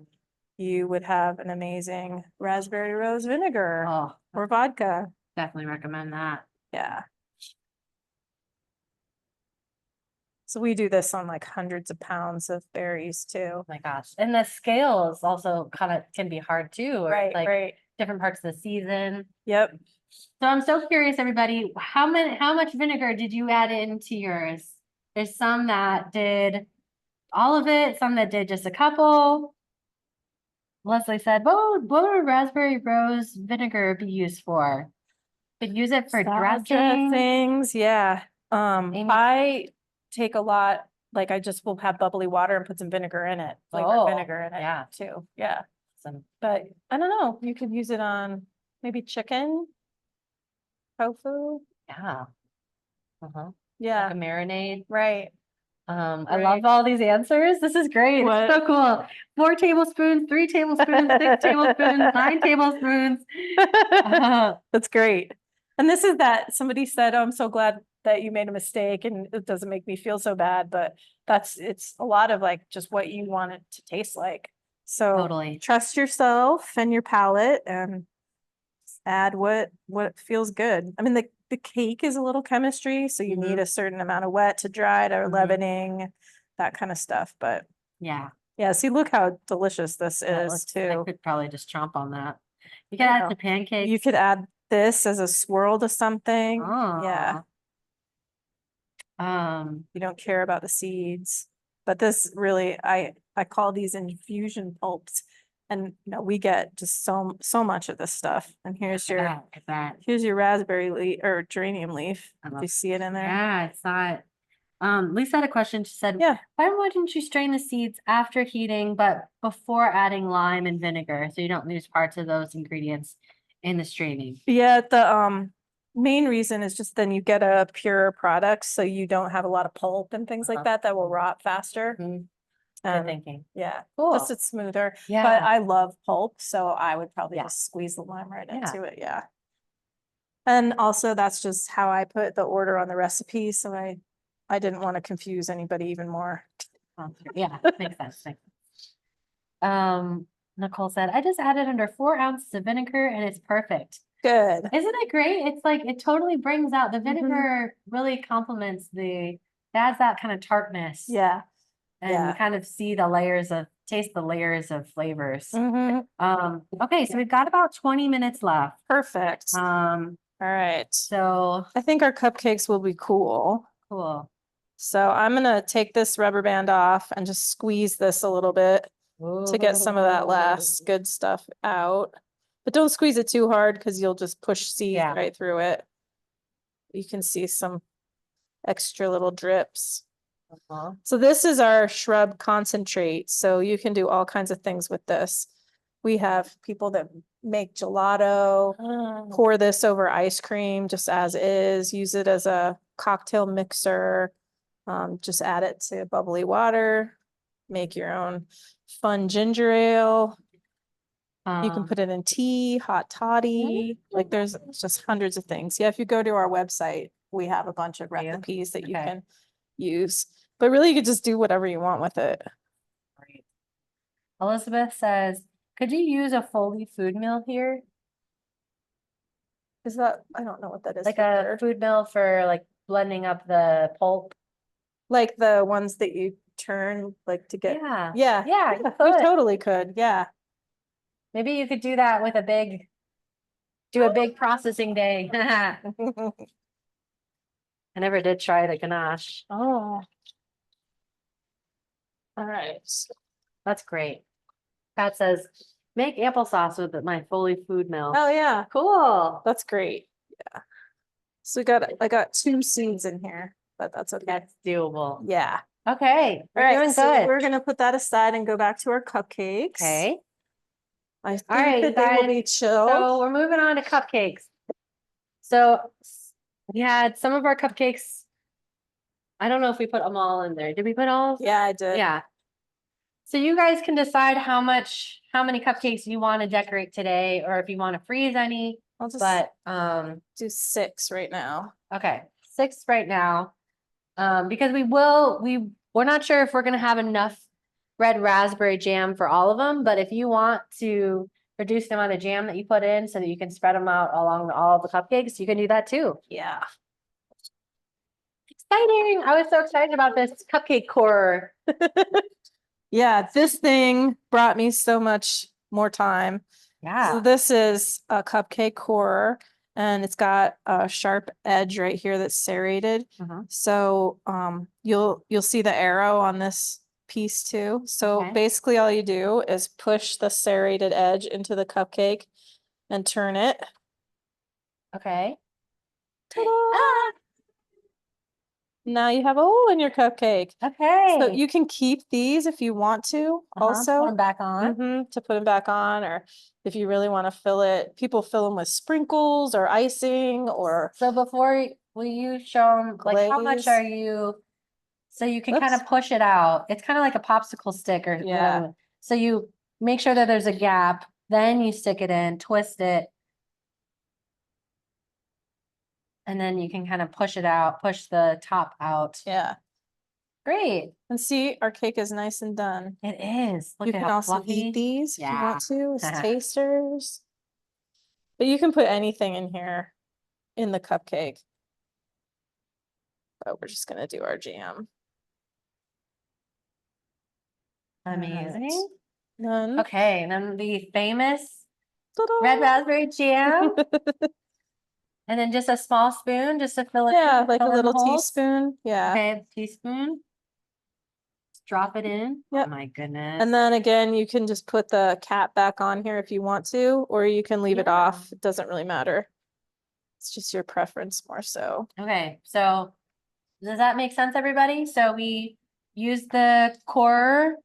you would have an amazing raspberry rose vinegar Oh, or vodka. definitely recommend that. Yeah. So we do this on like hundreds of pounds of berries too. Oh my gosh. And the scales also kind of can be hard too, or Right, like right. different parts of the season. Yep. So I'm so curious, everybody, how much vinegar did you add into yours? There's some that did all of it, some that did just a couple. Leslie said, what would raspberry rose vinegar be used for? Could use it for Salad dressing. dressings, yeah. Amy? I take a lot, like I just will have bubbly water and put some vinegar in it, flavored Oh, vinegar in it yeah. too. Yeah. Some, But I don't know, you could use it on maybe chicken, tofu. yeah. Uh-huh. Yeah, Like a marinade. right. I love all these answers. This is great. What? It's so cool. 4 tablespoons, 3 tablespoons, 6 tablespoons, 9 tablespoons. That's great. And this is that somebody said, oh, I'm so glad that you made a mistake and it doesn't make me feel so bad, but it's a lot of like just what you want it to taste like. So Totally. trust yourself and your palate and add what feels good. I mean, the cake is a little chemistry, so you need a certain amount of wet to dry it or leavening, that kind of stuff. But Yeah. yeah, see, look how delicious this That is looks- I too. could probably just chomp on that. You could I add know. the pancakes. You could add this as a swirl to something. Yeah, you don't care about the seeds. But this really, I call these infusion pulps. And you know, we get just so much of this stuff. And here's your raspberry leaf or geranium leaf. Do you see it in there? Yeah, it's not. Lisa had a question. She said, Yeah. why wouldn't you strain the seeds after heating, but before adding lime and vinegar, so you don't lose parts of those ingredients in the straining? Yeah, the main reason is just then you get a purer product, so you don't have a lot of pulp and things like that will rot faster. Good And thinking. yeah, Cool. just it's smoother. But Yeah. I love pulp, so I would probably Yeah. just squeeze the lime right Yeah. into it. Yeah. And also that's just how I put the order on the recipe, so I didn't want to confuse anybody even more. Yeah, makes sense. Nicole said, I just added under 4 ounces of vinegar and it's perfect. Good. Isn't it great? It's like, it totally brings out the vinegar, really complements adds that kind of tartness. Yeah. And yeah. you kind of see taste the layers of flavors. Mm-hmm. Okay, so we've got about 20 minutes left. Perfect. All right. So I think our cupcakes will be cool. cool. So I'm gonna take this rubber band off and just squeeze this a little bit to get some of that last good stuff out. But don't squeeze it too hard because you'll just push seeds Yeah. right through it. You can see some extra little drips. So this is our shrub concentrate. So you can do all kinds of things with this. We have people that make gelato, pour this over ice cream just as is, use it as a cocktail mixer, just add it to bubbly water, make your own fun ginger ale. You can put it in tea, hot toddy, like there's just hundreds of things. Yeah, if you go to our website, we have a bunch of recipes that you can use. But really, you could just do whatever you want with it. Great. Elizabeth says, could you use a Foley food mill here? Is that, I don't know what that is. Like a food mill for like blending up the pulp? Like the ones that you turn like to get. Yeah. Yeah. Yeah, you You could. totally could. Yeah. Maybe you could do that with do a big processing day. I never did try it at Ganache. Oh. All right. That's great. Pat says, make applesauce with my Foley food mill. Oh, yeah. Cool. That's great. Yeah. So I got 2 seeds in here, but that's okay. That's doable. Yeah. Okay. All We're right. doing So good. we're going to put that aside and go back to our cupcakes. Okay. I think right, that they will guys. be chilled. So we're moving on to cupcakes. So we had some of our cupcakes. I don't know if we put them all in there. Did we put all? Yeah, I did. Yeah. So you guys can decide how many cupcakes you want to decorate today, or if you want to freeze any, I'll just but, do 6 right now. okay, 6 right now. Because we're not sure if we're gonna have enough red raspberry jam for all of them, but if you want to reduce the amount of jam that you put in so that you can spread them out along all the cupcakes, you can do that too. Yeah. Exciting! I was so excited about this cupcake core. Yeah, this thing brought me so much more time. So Yeah. this is a cupcake core, and it's got a sharp edge right here that's serrated. Mhm. So you'll see the arrow on this piece too. So Okay. basically all you do is push the serrated edge into the cupcake and turn it. Okay. Ta-da! Ah, Now you have a hole in your cupcake. okay. So you can keep these if you want to Put also. them back on. To put them back on, or if you really want to fill it, people fill them with sprinkles or icing or So before, will you show them, like, how much glaze. are you? So you can kind of Oops. push it out. It's kind of like a popsicle stick or Yeah. whatever. So you make sure that there's a gap, then you stick it in, twist it. And then you can kind of push it out, push the top out. Yeah. Great. And see, our cake is nice and done. It is. Look You at can how also fluffy. eat these if you want to as Yeah. tasters. But you can put anything in here in the cupcake. But we're just gonna do our jam. Amazing. Done. Okay, and then the famous Ta-da! red raspberry jam. And then just a small spoon just to fill it. Yeah, like a fill in the little holes. teaspoon. Yeah. Okay, teaspoon. Just drop it in. Yep. Oh my goodness. And then again, you can just put the cap back on here if you want to, or you can leave it Yeah. off. It doesn't really matter. It's just your preference more so. Okay, so does that make sense, everybody? So we use the core.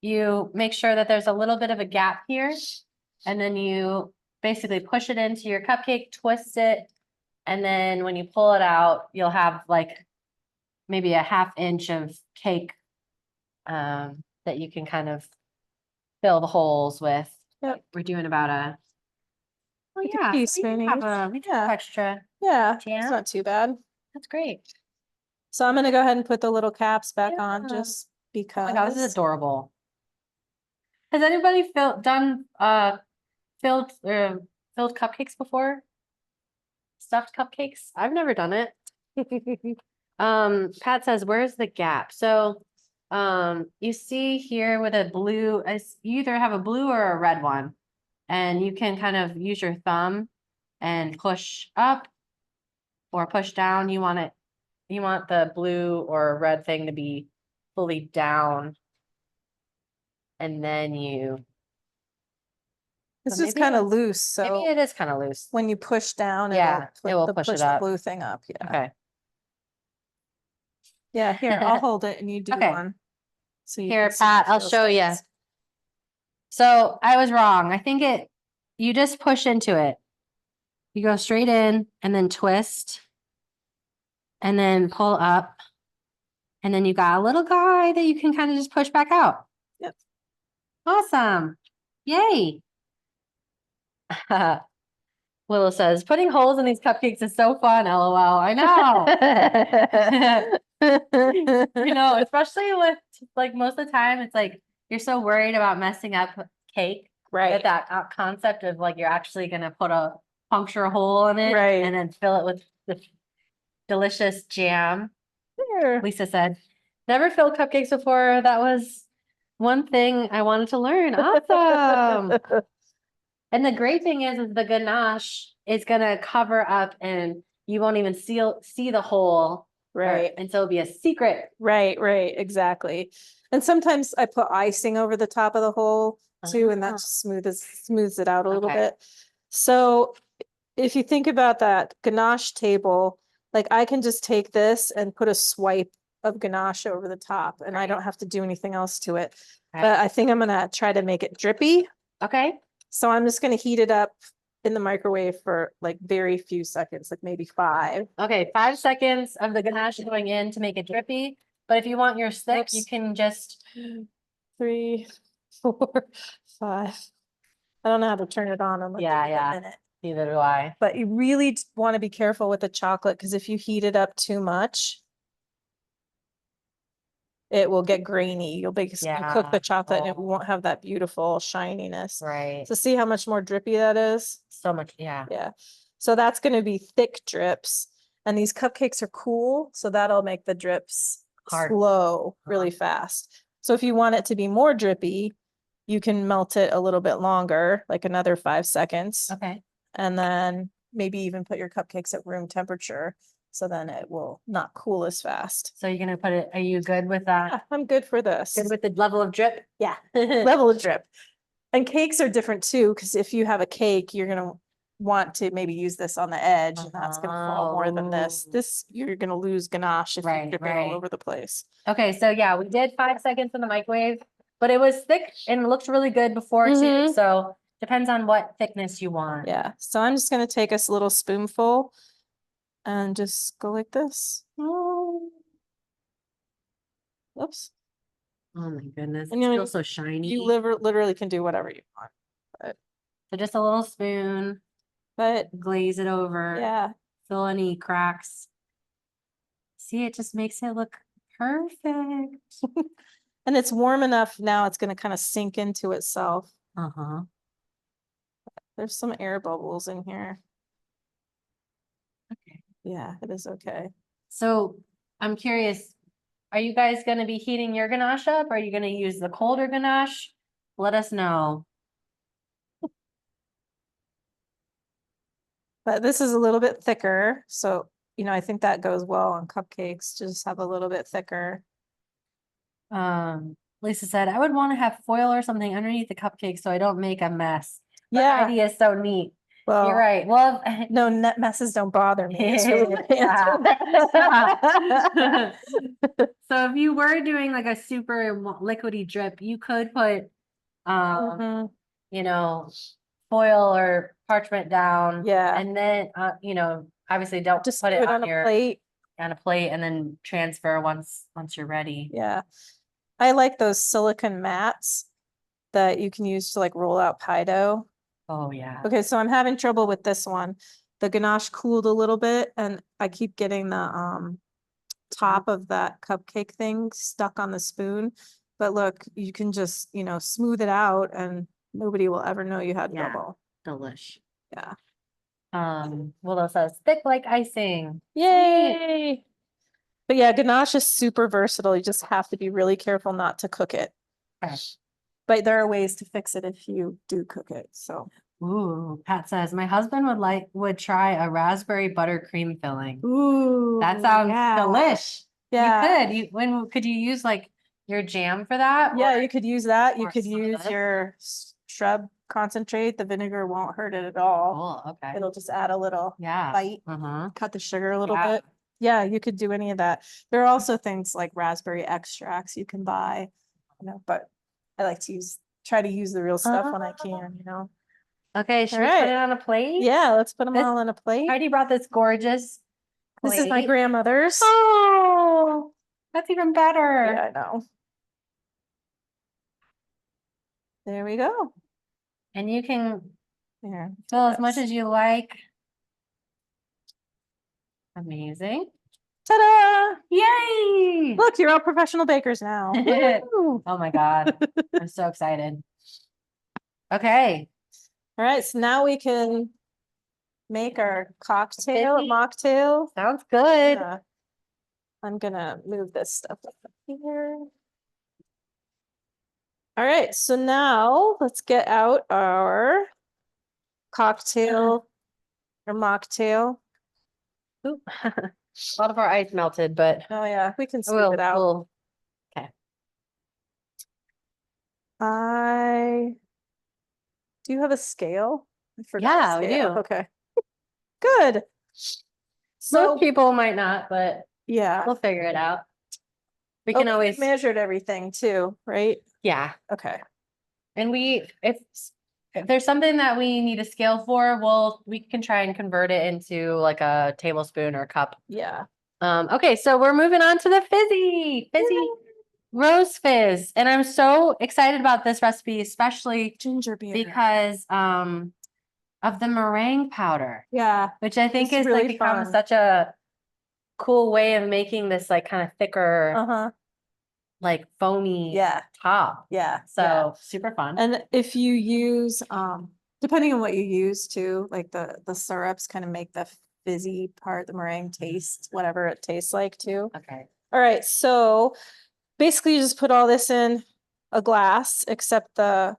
You make sure that there's a little bit of a gap here, and then you basically push it into your cupcake, twist it, and then when you pull it out, you'll have like maybe a 1/2 inch of cake that you can kind of fill the holes with. Yep. We're doing about a, oh Like a yeah, teaspoon each. we do have Yeah. extra. Yeah, Jam? it's not too bad. That's great. So I'm gonna go ahead and put the little caps back on Yeah. just Oh because. my God, this is adorable. Has anybody done filled cupcakes before? Stuffed cupcakes? I've never done it. Pat says, where's the gap? So you see here with a blue, you either have a blue or a red one, and you can kind of use your thumb and push up or push down. You want the blue or red thing to be fully down. And then This so is maybe kind of it's- loose, maybe so it is kind of loose. when you push down, Yeah, it will the push it up. blue thing up. Yeah. Okay. Yeah, here, I'll hold it and you do Okay. one. So you Here, can see Pat, what I'll feels show like. you. So I was wrong. I think you just push into it. You go straight in and then twist and then pull up. And then you got a little guy that you can kind of just push back out. Yep. Awesome. Yay. Willow says, putting holes in these cupcakes is so fun, LOL. I know. You know, especially with like most of the time, it's like you're so worried about messing up cake. Right. That concept of like you're actually gonna puncture a hole in it Right. and then fill it with the delicious jam. Here. Lisa said, never filled cupcakes before. That was one thing I wanted to learn. Awesome. And the great thing is the ganache is gonna cover up and you won't even see the hole. Right. And so it'll be a secret. Right, exactly. And sometimes I put icing over the top of the hole too, and that just smooths it out a little Okay. bit. So if you think about that ganache table, like I can just take this and put a swipe of ganache over the top and I don't have to do anything else to it. Okay. But I think I'm gonna try to make it drippy. Okay. So I'm just gonna heat it up in the microwave for like very few seconds, like maybe 5. Okay, 5 seconds of the ganache going in to make it drippy. But if you want yours thick, you Oops. can just 3, 4, 5. I don't know how to turn it on. Yeah. Minute. Neither do I. But you really want to be careful with the chocolate because if you heat it up too much, it will get grainy. You'll basically cook Yeah. the chocolate and it Oh. won't have that beautiful shininess. Right. So see how much more drippy that is? So much. Yeah. Yeah. So that's going to be thick drips. And these cupcakes are cool. So that'll make the drips Hard. slow really fast. So if you want it to be more drippy, you can melt it a little bit longer, like another 5 seconds. Okay. And then maybe even put your cupcakes at room temperature. So then it will not cool as fast. So you're gonna put it, are you good with that? Yeah, I'm good for this. Good with the level of drip? Yeah. Level of drip. And cakes are different too, because if you have a cake, you're gonna want to maybe use this on the edge and that's gonna fall more than this. Oh. This, you're gonna lose ganache if you Right, drip it all right. over the place. Okay, so yeah, we did 5 seconds in the microwave, but it was thick and looked really good before too. Mhm. So depends on what thickness you want. Yeah, so I'm just gonna take a little spoonful and just go like this. Oops. Oh my goodness, And it's you know, still so shiny. You literally can do whatever you want. So just a little spoon, But glaze it over, yeah, fill any cracks. See, it just makes it look perfect. and it's warm enough now, it's gonna kind of sink into itself. Uh-huh. There's some air bubbles in here. Okay. Yeah, it is okay. So I'm curious, are you guys gonna be heating your ganache up? Are you gonna use the colder ganache? Let us know. But this is a little bit thicker, so, you know, I think that goes well on cupcakes, just have a little bit thicker. Lisa said, I would want to have foil or something underneath the cupcake so I don't make a mess. That Yeah, idea is so neat. well, You're right. Well, no, net messes don't bother me. It's really the Yeah. answer. so if you were doing like a super liquidy drip, you could put, Mhm. you know, foil or parchment down. Yeah. And then, obviously don't Just put do it it on on a your plate. on a plate and then transfer once you're ready. Yeah. I like those silicone mats that you can use to like roll out pie dough. Oh yeah. Okay, so I'm having trouble with this one. The ganache cooled a little bit and I keep getting the top of that cupcake thing stuck on the spoon. But look, you can just, you know, smooth it out and nobody will ever know you had Yeah. trouble. Delish. Yeah. Willow says thick like icing. Yay! But yeah, ganache is super versatile. You just have to be really careful not to cook it. Okay. But there are ways to fix it if you do cook it. So. Ooh, Pat says my husband would try a raspberry buttercream filling. Ooh, That sounds yeah. delish. Yeah. Could you use like your jam for that? Yeah, or- you could use that. You or could some of use this? your shrub concentrate. The vinegar won't hurt it at all. Oh, okay. It'll just add a little Yeah. bite, Uh-huh. cut the sugar a little Yeah. bit. Yeah, you could do any of that. There are also things like raspberry extracts you can buy, you know, but I like to try to use the real stuff when I can, you know. Okay, should All we put right. it on a plate? Yeah, let's put them This- all on a plate. Heidi brought this gorgeous This is my plate. grandmother's. Oh, that's even better. Yeah, I know. There we go. And you can Here, do fill as much this. as you like. Amazing. Ta-da! Yay! Look, you're all professional bakers now. Woo! Oh my God. I'm so excited. Okay. All right, so now we can make our cocktail, Fizzy. mocktail. Sounds good. I'm gonna move this stuff up here. All right, so now let's get out our cocktail or mocktail. Oop. A lot of our ice melted, but Oh yeah, we can smooth it out. Okay. Do you have a scale? I forgot Yeah, a we scale. do. Okay. Good. So, Most people might not, but yeah. we'll figure it out. We Oh, can but you always, measured everything too, right? yeah. Okay. And if If there's something that we need a scale for, we can try and convert it into like a tablespoon or a cup. Yeah. Okay, so we're moving on to the fizzy rose fizz. And I'm so excited about this recipe, especially Ginger beer. because of the meringue powder, Yeah. which I think It's is really like become fun. such a cool way of making this like kind of thicker, Uh-huh. like foamy Yeah. top. Yeah. So yeah. super fun. And if you use, depending on what you use too, like the syrups kind of make the fizzy part, the meringue taste, whatever it tastes like too. Okay. All right, so basically you just put all this in a glass except the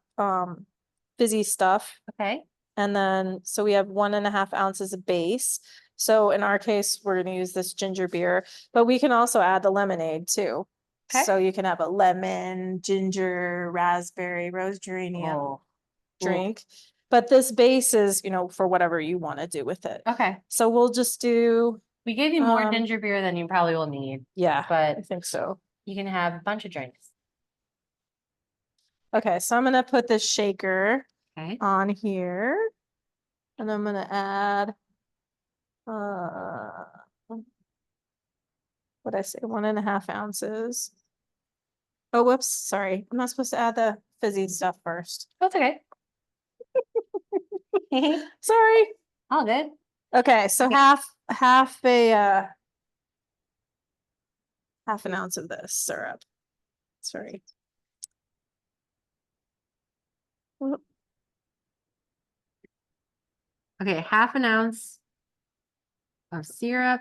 fizzy stuff. Okay. And then, so we have 1.5 ounces of base. So in our case, we're gonna use this ginger beer, but we can also add the lemonade too. Okay. So you can have a lemon, ginger, raspberry, rose-geranium Oh. drink. But this base is, for whatever you want to do with it. Okay. So we'll just do, We gave you more Um, ginger beer than you probably will need, yeah, I but think so. you can have a bunch of drinks. Okay, so I'm gonna put this shaker Okay. on here. And I'm gonna add, what'd I say, 1.5 ounces. Oh, whoops, sorry. I'm not supposed to add the fizzy stuff first. That's okay. Sorry. All good. Okay, so Okay. half an ounce of this syrup. Sorry. Whoop. Okay, half an ounce of syrup.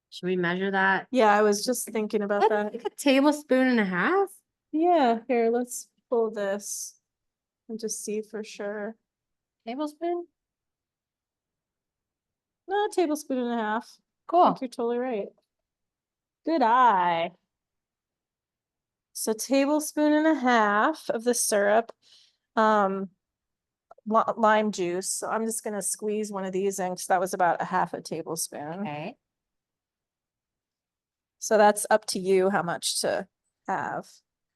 Should we measure that? Yeah, I was just thinking about That's that. like a tablespoon and a half. Yeah, here, let's pull this and just see for sure. Tablespoon? No, a tablespoon and a half. I Cool. think you're totally right. Good eye. So tablespoon and a half of the syrup, lime juice. So I'm just gonna squeeze one of these in because that was about a half a tablespoon. Okay. So that's up to you how much to have.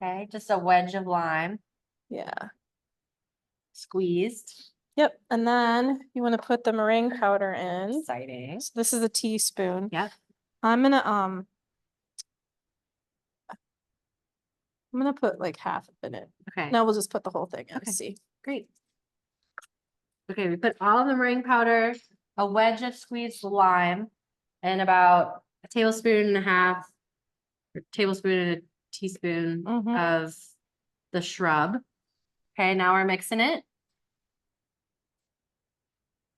Okay, just a wedge of lime Yeah. squeezed. Yep. And then you want to put the meringue powder in. Exciting. So this is a teaspoon. Yep. I'm gonna put like half of it in. Okay. Now we'll just put the whole thing in. Okay. See. Great. Okay, we put all of the meringue powder, a wedge of squeezed lime, and about a tablespoon and a half, or tablespoon and a teaspoon Mhm. of the shrub. Okay, now we're mixing it.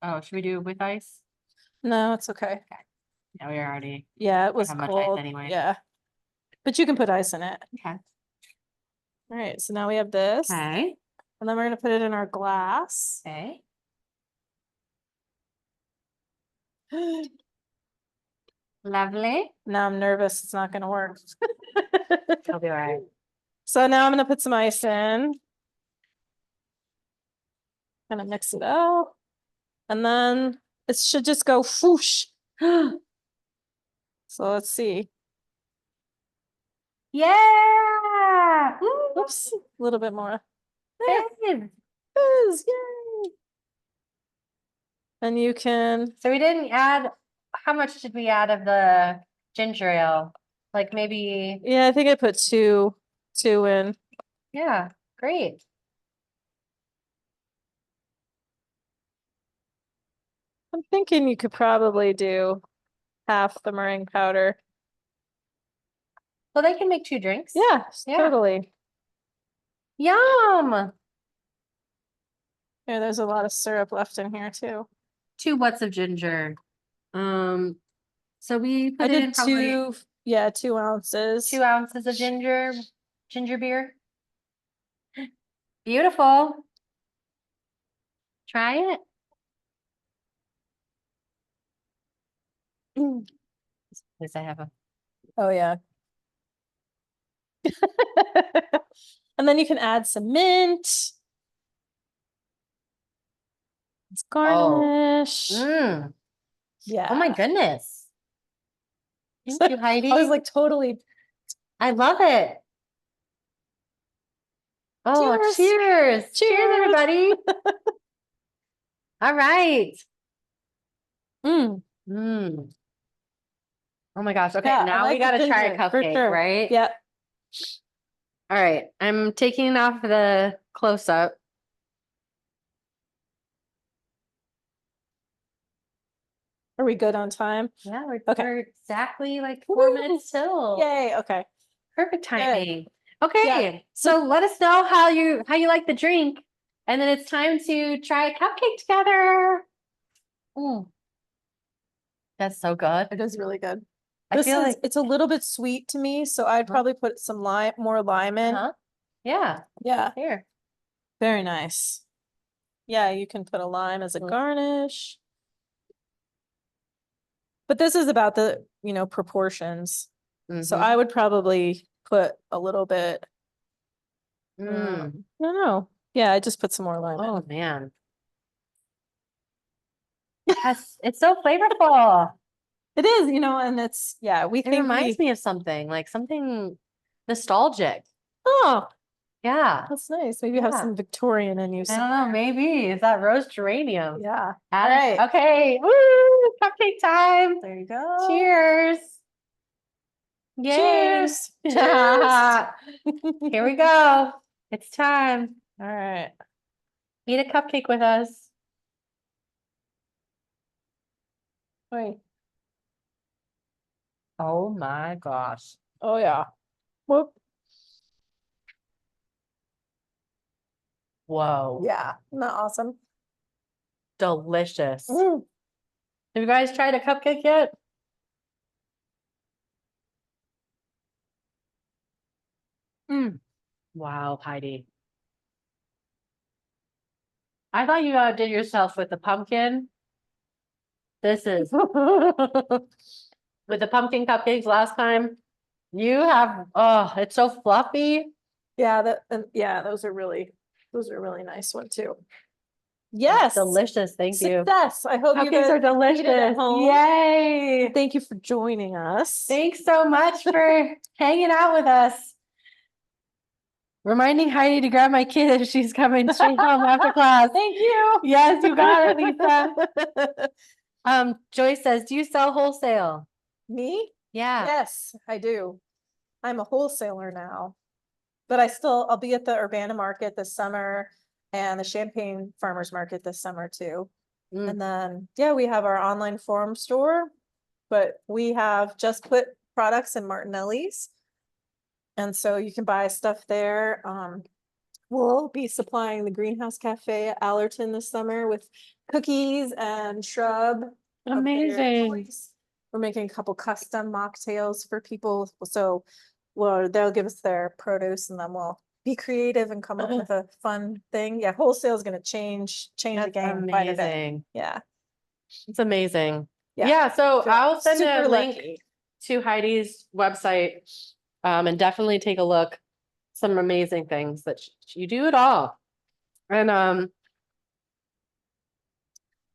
Oh, should we do it with ice? No, it's okay. Yeah, we already. Yeah, it was have much ice cold. anyway. Yeah. But you can put ice in it. Okay. All right, so now we have this. Okay. And then we're gonna put it in our glass. Okay. Lovely. Now I'm nervous, it's not gonna work. I'll be all right. So now I'm gonna put some ice in. Gonna mix it out. And then it should just go whoosh. So let's see. Yeah. Oops, a little bit more. Fizz. Fizz, yay. And you can, So we didn't add, how much did we add of the ginger ale? Like maybe, yeah, I think I put two in. yeah, great. I'm thinking you could probably do half the meringue powder. Well, they can make 2 drinks. Yeah, Yeah. totally. Yum. Yeah, there's a lot of syrup left in here too. 2 what's of ginger. So we I put in did probably 2 ounces. 2 ounces of ginger beer. Beautiful. Try it. At least I have a. Oh, yeah. And then you can add some mint. It's garnish. Mm. Yeah. Oh my goodness. Thank you, Heidi. I was like totally, I love it. Oh, Cheers. cheers. Cheers, Cheers. everybody. All right. Mm. Mm. Oh my gosh. Okay, Yeah, I now we like the gotta try a ginger, for cupcake, sure. right? Yeah. All right. I'm taking off the close-up. Are we good on time? Yeah, we're, Okay. we're exactly like 4 minutes till. Yay. Okay. Perfect timing. Okay, Yeah. so let us know how you like the drink, and then it's time to try a cupcake together. Mm. That's so good. It is really good. I This feel is, like, it's a little bit sweet to me, so I'd Uh-huh. probably put some more lime in. yeah, Yeah. here. Very nice. Yeah, you can put a lime as a garnish. But this is about the, proportions. So Mhm. I would probably put a little bit. Mm. No. Yeah, I just put some more lime in. Oh man. Yes, it's so flavorful. It is, and it's, we It think reminds me of something, like something nostalgic. oh, Yeah. that's nice. Maybe you have Yeah. some Victorian in you. I don't know, maybe. Is that rose-geranium? Yeah. Add it- right. Okay. Woo! Cupcake time. There you go. Cheers. Yay. Cheers. Cheers. Here we go. It's time. All right. Eat a cupcake with us. Wait. Oh my gosh. Oh yeah. Whoop. Whoa. Yeah. Isn't that awesome? Delicious. Mm. Have you guys tried a cupcake yet? Wow, Heidi. I thought you outdid yourself with the pumpkin. This is with the pumpkin cupcakes last time. You have, oh, it's so fluffy. Yeah, those are really nice one too. Yes. Delicious. Thank you. Success. I hope you Cupcakes guys are eat it at delicious. home. Yay. Thank you for joining us. Thanks so much for hanging out with us. Reminding Heidi to grab my kid if she's coming straight home after class. Thank you. Yes, you got it, Lisa. Joyce says, do you sell wholesale? Me? Yeah. Yes, I do. I'm a wholesaler now, but I'll be at the Urbana Market this summer and the Champaign Farmers Market this summer too. Mm. And then, we have our online forum store, but we have just put products in Martinelli's. And so you can buy stuff there. We'll be supplying the Greenhouse Cafe at Allerton this summer with cookies and shrub. of their Amazing. choice. We're making a couple custom mocktails for people. So, they'll give us their produce and then we'll be creative and come up with a fun thing. Yeah, wholesale is going to change the That's game quite a bit. amazing. Yeah. It's amazing. Yeah. Yeah, so Feel I'll send a super link lucky. to Heidi's website, and definitely take a look. Some amazing things that you do it all. And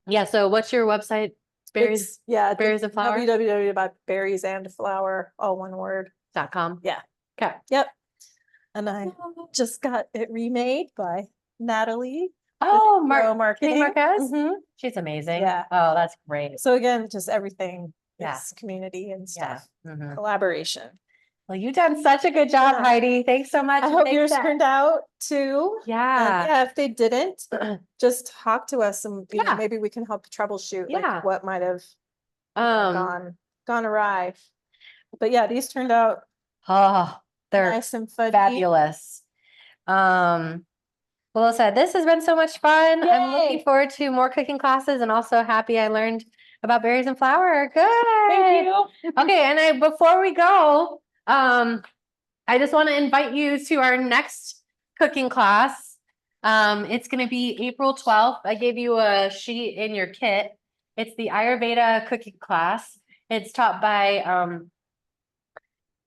yeah, so what's your website? Berries.com. Berries and Flour? www.berriesandflour, all one word. Yeah. Okay. Yep. And I just got it remade by Natalie. Oh, Grow Marketing Marquez? Mhm. She's amazing. Yeah. Oh, that's great. So again, just everything Yeah. is community and Yeah. stuff. Mhm. Collaboration. Well, you've done such a good job, Yeah. Heidi. Thanks so much. I and hope thanks yours that- turned out too. And Yeah. yeah, if they didn't, just talk to us and Yeah. maybe we can help troubleshoot Yeah. like what might have gone awry. But yeah, these turned out Oh, they're nice and fudgy. fabulous. Well said. This has been so much fun. I'm looking Yay. forward to more cooking classes and also happy I learned about berries and flour. Good. Thank you. Okay, and before we go, I just want to invite you to our next cooking class. It's going to be April 12th. I gave you a sheet in your kit. It's the Ayurveda cooking class. It's taught by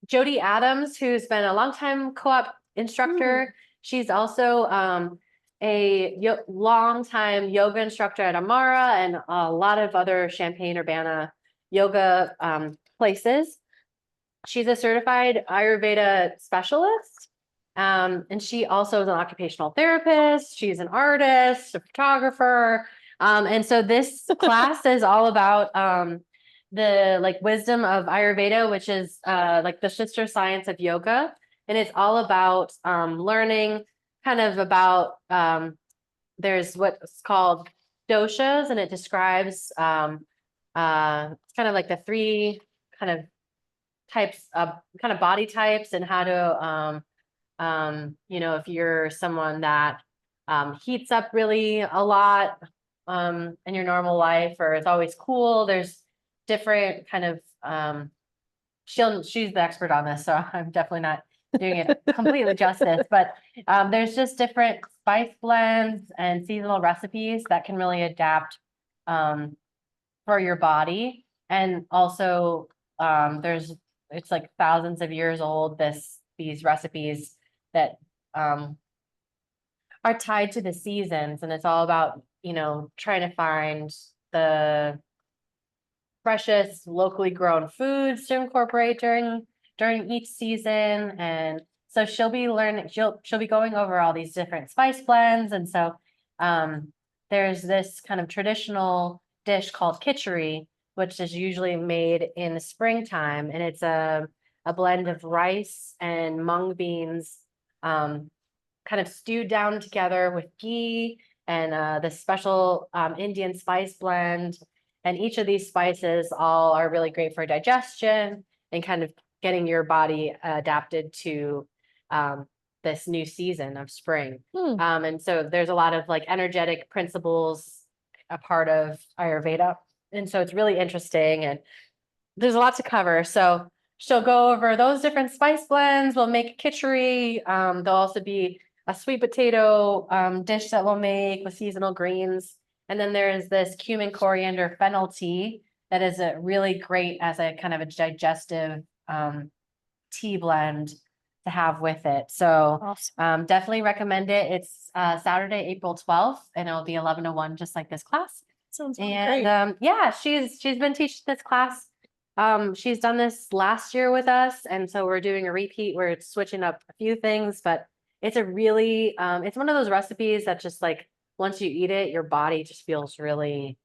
Jody Adams, who's been a longtime co-op instructor. She's also a long-time yoga instructor at Amara and a lot of other Champaign-Urbana yoga places. She's a certified Ayurveda specialist. And she also is an occupational therapist. She's an artist, a photographer. And so this class is all about the like wisdom of Ayurveda, which is like the sister science of yoga. And it's all about learning kind of about there's what's called doshas, and it describes it's kind of like the three kind of types of kind of body types and how to you know, if you're someone that heats up really a lot in your normal life, or it's always cool, there's different kind of she's the expert on this, so I'm definitely not doing it completely justice, but there's just different spice blends and seasonal recipes that can really adapt for your body. And also it's like thousands of years old, these recipes that are tied to the seasons, and it's all about, you know, trying to find the freshest locally grown foods to incorporate during each season. And so she'll be going over all these different spice blends. And so there's this kind of traditional dish called khichdi, which is usually made in the springtime, and it's a blend of rice and mung beans kind of stewed down together with ghee and the special Indian spice blend. And each of these spices all are really great for digestion and kind of getting your body adapted to this new season of spring. And so there's a lot of like energetic principles a part of Ayurveda. And so it's really interesting, and there's a lot to cover. So she'll go over those different spice blends. We'll make khichdi. There'll also be a sweet potato dish that we'll make with seasonal greens. And then there's this cumin, coriander, fennel tea that is a really great as a kind of a digestive tea blend to have with it. So Awesome. definitely recommend it. It's Saturday, April 12th, and it'll be 11 to 1, just like this class. Sounds And great. yeah, she's been teaching this class. She's done this last year with us, and so we're doing a repeat where it's switching up a few things, but it's a really it's one of those recipes that just like once you eat it, your body just feels really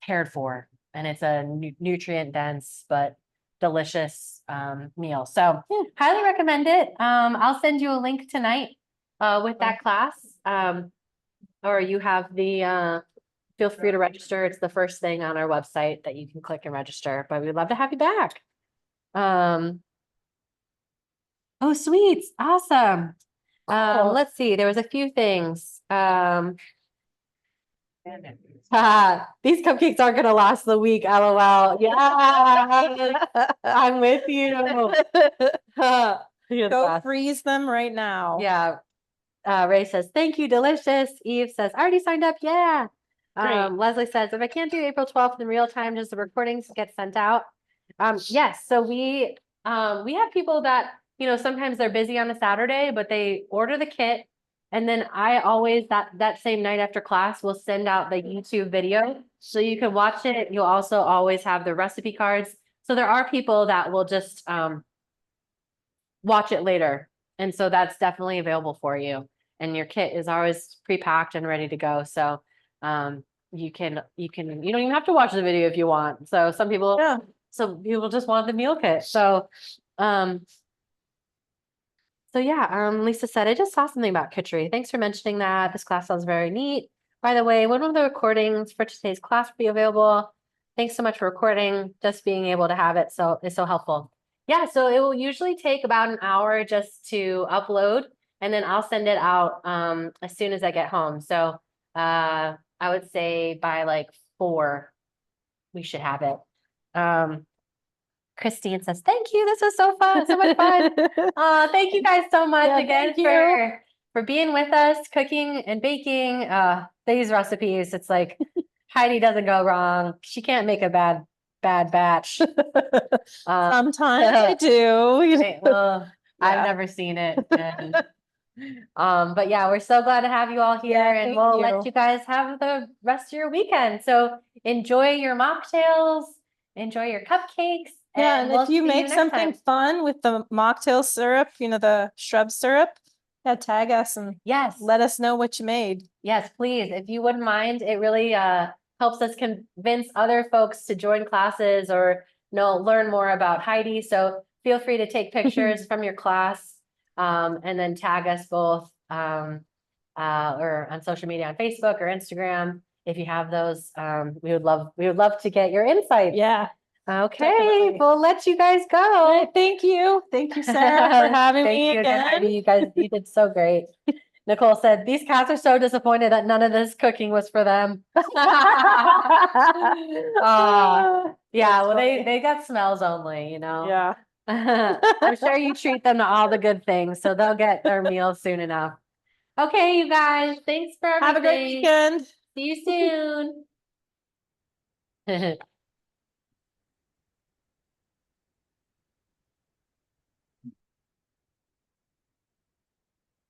cared for, and it's a nutrient dense but delicious meal. So highly recommend it. I'll send you a link tonight with that class, or you have the feel free to register. It's the first thing on our website that you can click and register, but we'd love to have you back. Oh, sweet. Awesome. Cool. Let's see. There was a few things. These cupcakes aren't going to last the week. LOL. Yeah, I'm with you. You're the Go best. freeze them right now. Yeah. Ray says, thank you, delicious. Eve says, I already signed up. Yeah. Great. Leslie says, if I can't do April 12th in real time, does the recordings get sent out? Yes. So we have people that, you know, sometimes they're busy on a Saturday, but they order the kit. And then I always that same night after class will send out the YouTube video so you can watch it. You'll also always have the recipe cards. So there are people that will just watch it later. And so that's definitely available for you. And your kit is always pre-packed and ready to go. So you don't even have to watch the video if you want. So some people just want the meal kit. So yeah, Lisa said, I just saw something about khichdi. Thanks for mentioning that. This class sounds very neat. By the way, one of the recordings for today's class will be available. Thanks so much for recording. Just being able to have it is so helpful. Yeah, so it will usually take about an hour just to upload, and then I'll send it out as soon as I get home. So I would say by like 4, we should have it. Christine says, thank you. This was so fun. So much fun. Thank you guys so much again for being with us, cooking and baking these recipes. It's like Heidi doesn't go wrong. She can't make a bad batch. Sometimes I do. Well, I've never seen it. And, but yeah, we're so glad to have you all here, and we'll let you guys have the rest of your weekend. So enjoy your mocktails, enjoy your cupcakes, Yeah, and we'll if you see make next something time. fun with the mocktail syrup, the shrub syrup, yeah, tag us and Yes, let us know what you made. yes, please, if you wouldn't mind, it really helps us convince other folks to join classes or learn more about Heidi. So feel free to take pictures from your class and then tag us both or on social media on Facebook or Instagram. If you have those, we would love to get your insights. Yeah. Okay, definitely. we'll let you guys go. All right, thank you. Thank you, Sarah, for having Thank me you again, Heidi. again. You did so great. Nicole said, these cats are so disappointed that none of this cooking was for them. Yeah, well, they got smells only, Yeah. I'm sure you treat them to all the good things, so they'll get their meals soon enough. Okay, you guys, thanks for everything. Have a great weekend. See you soon.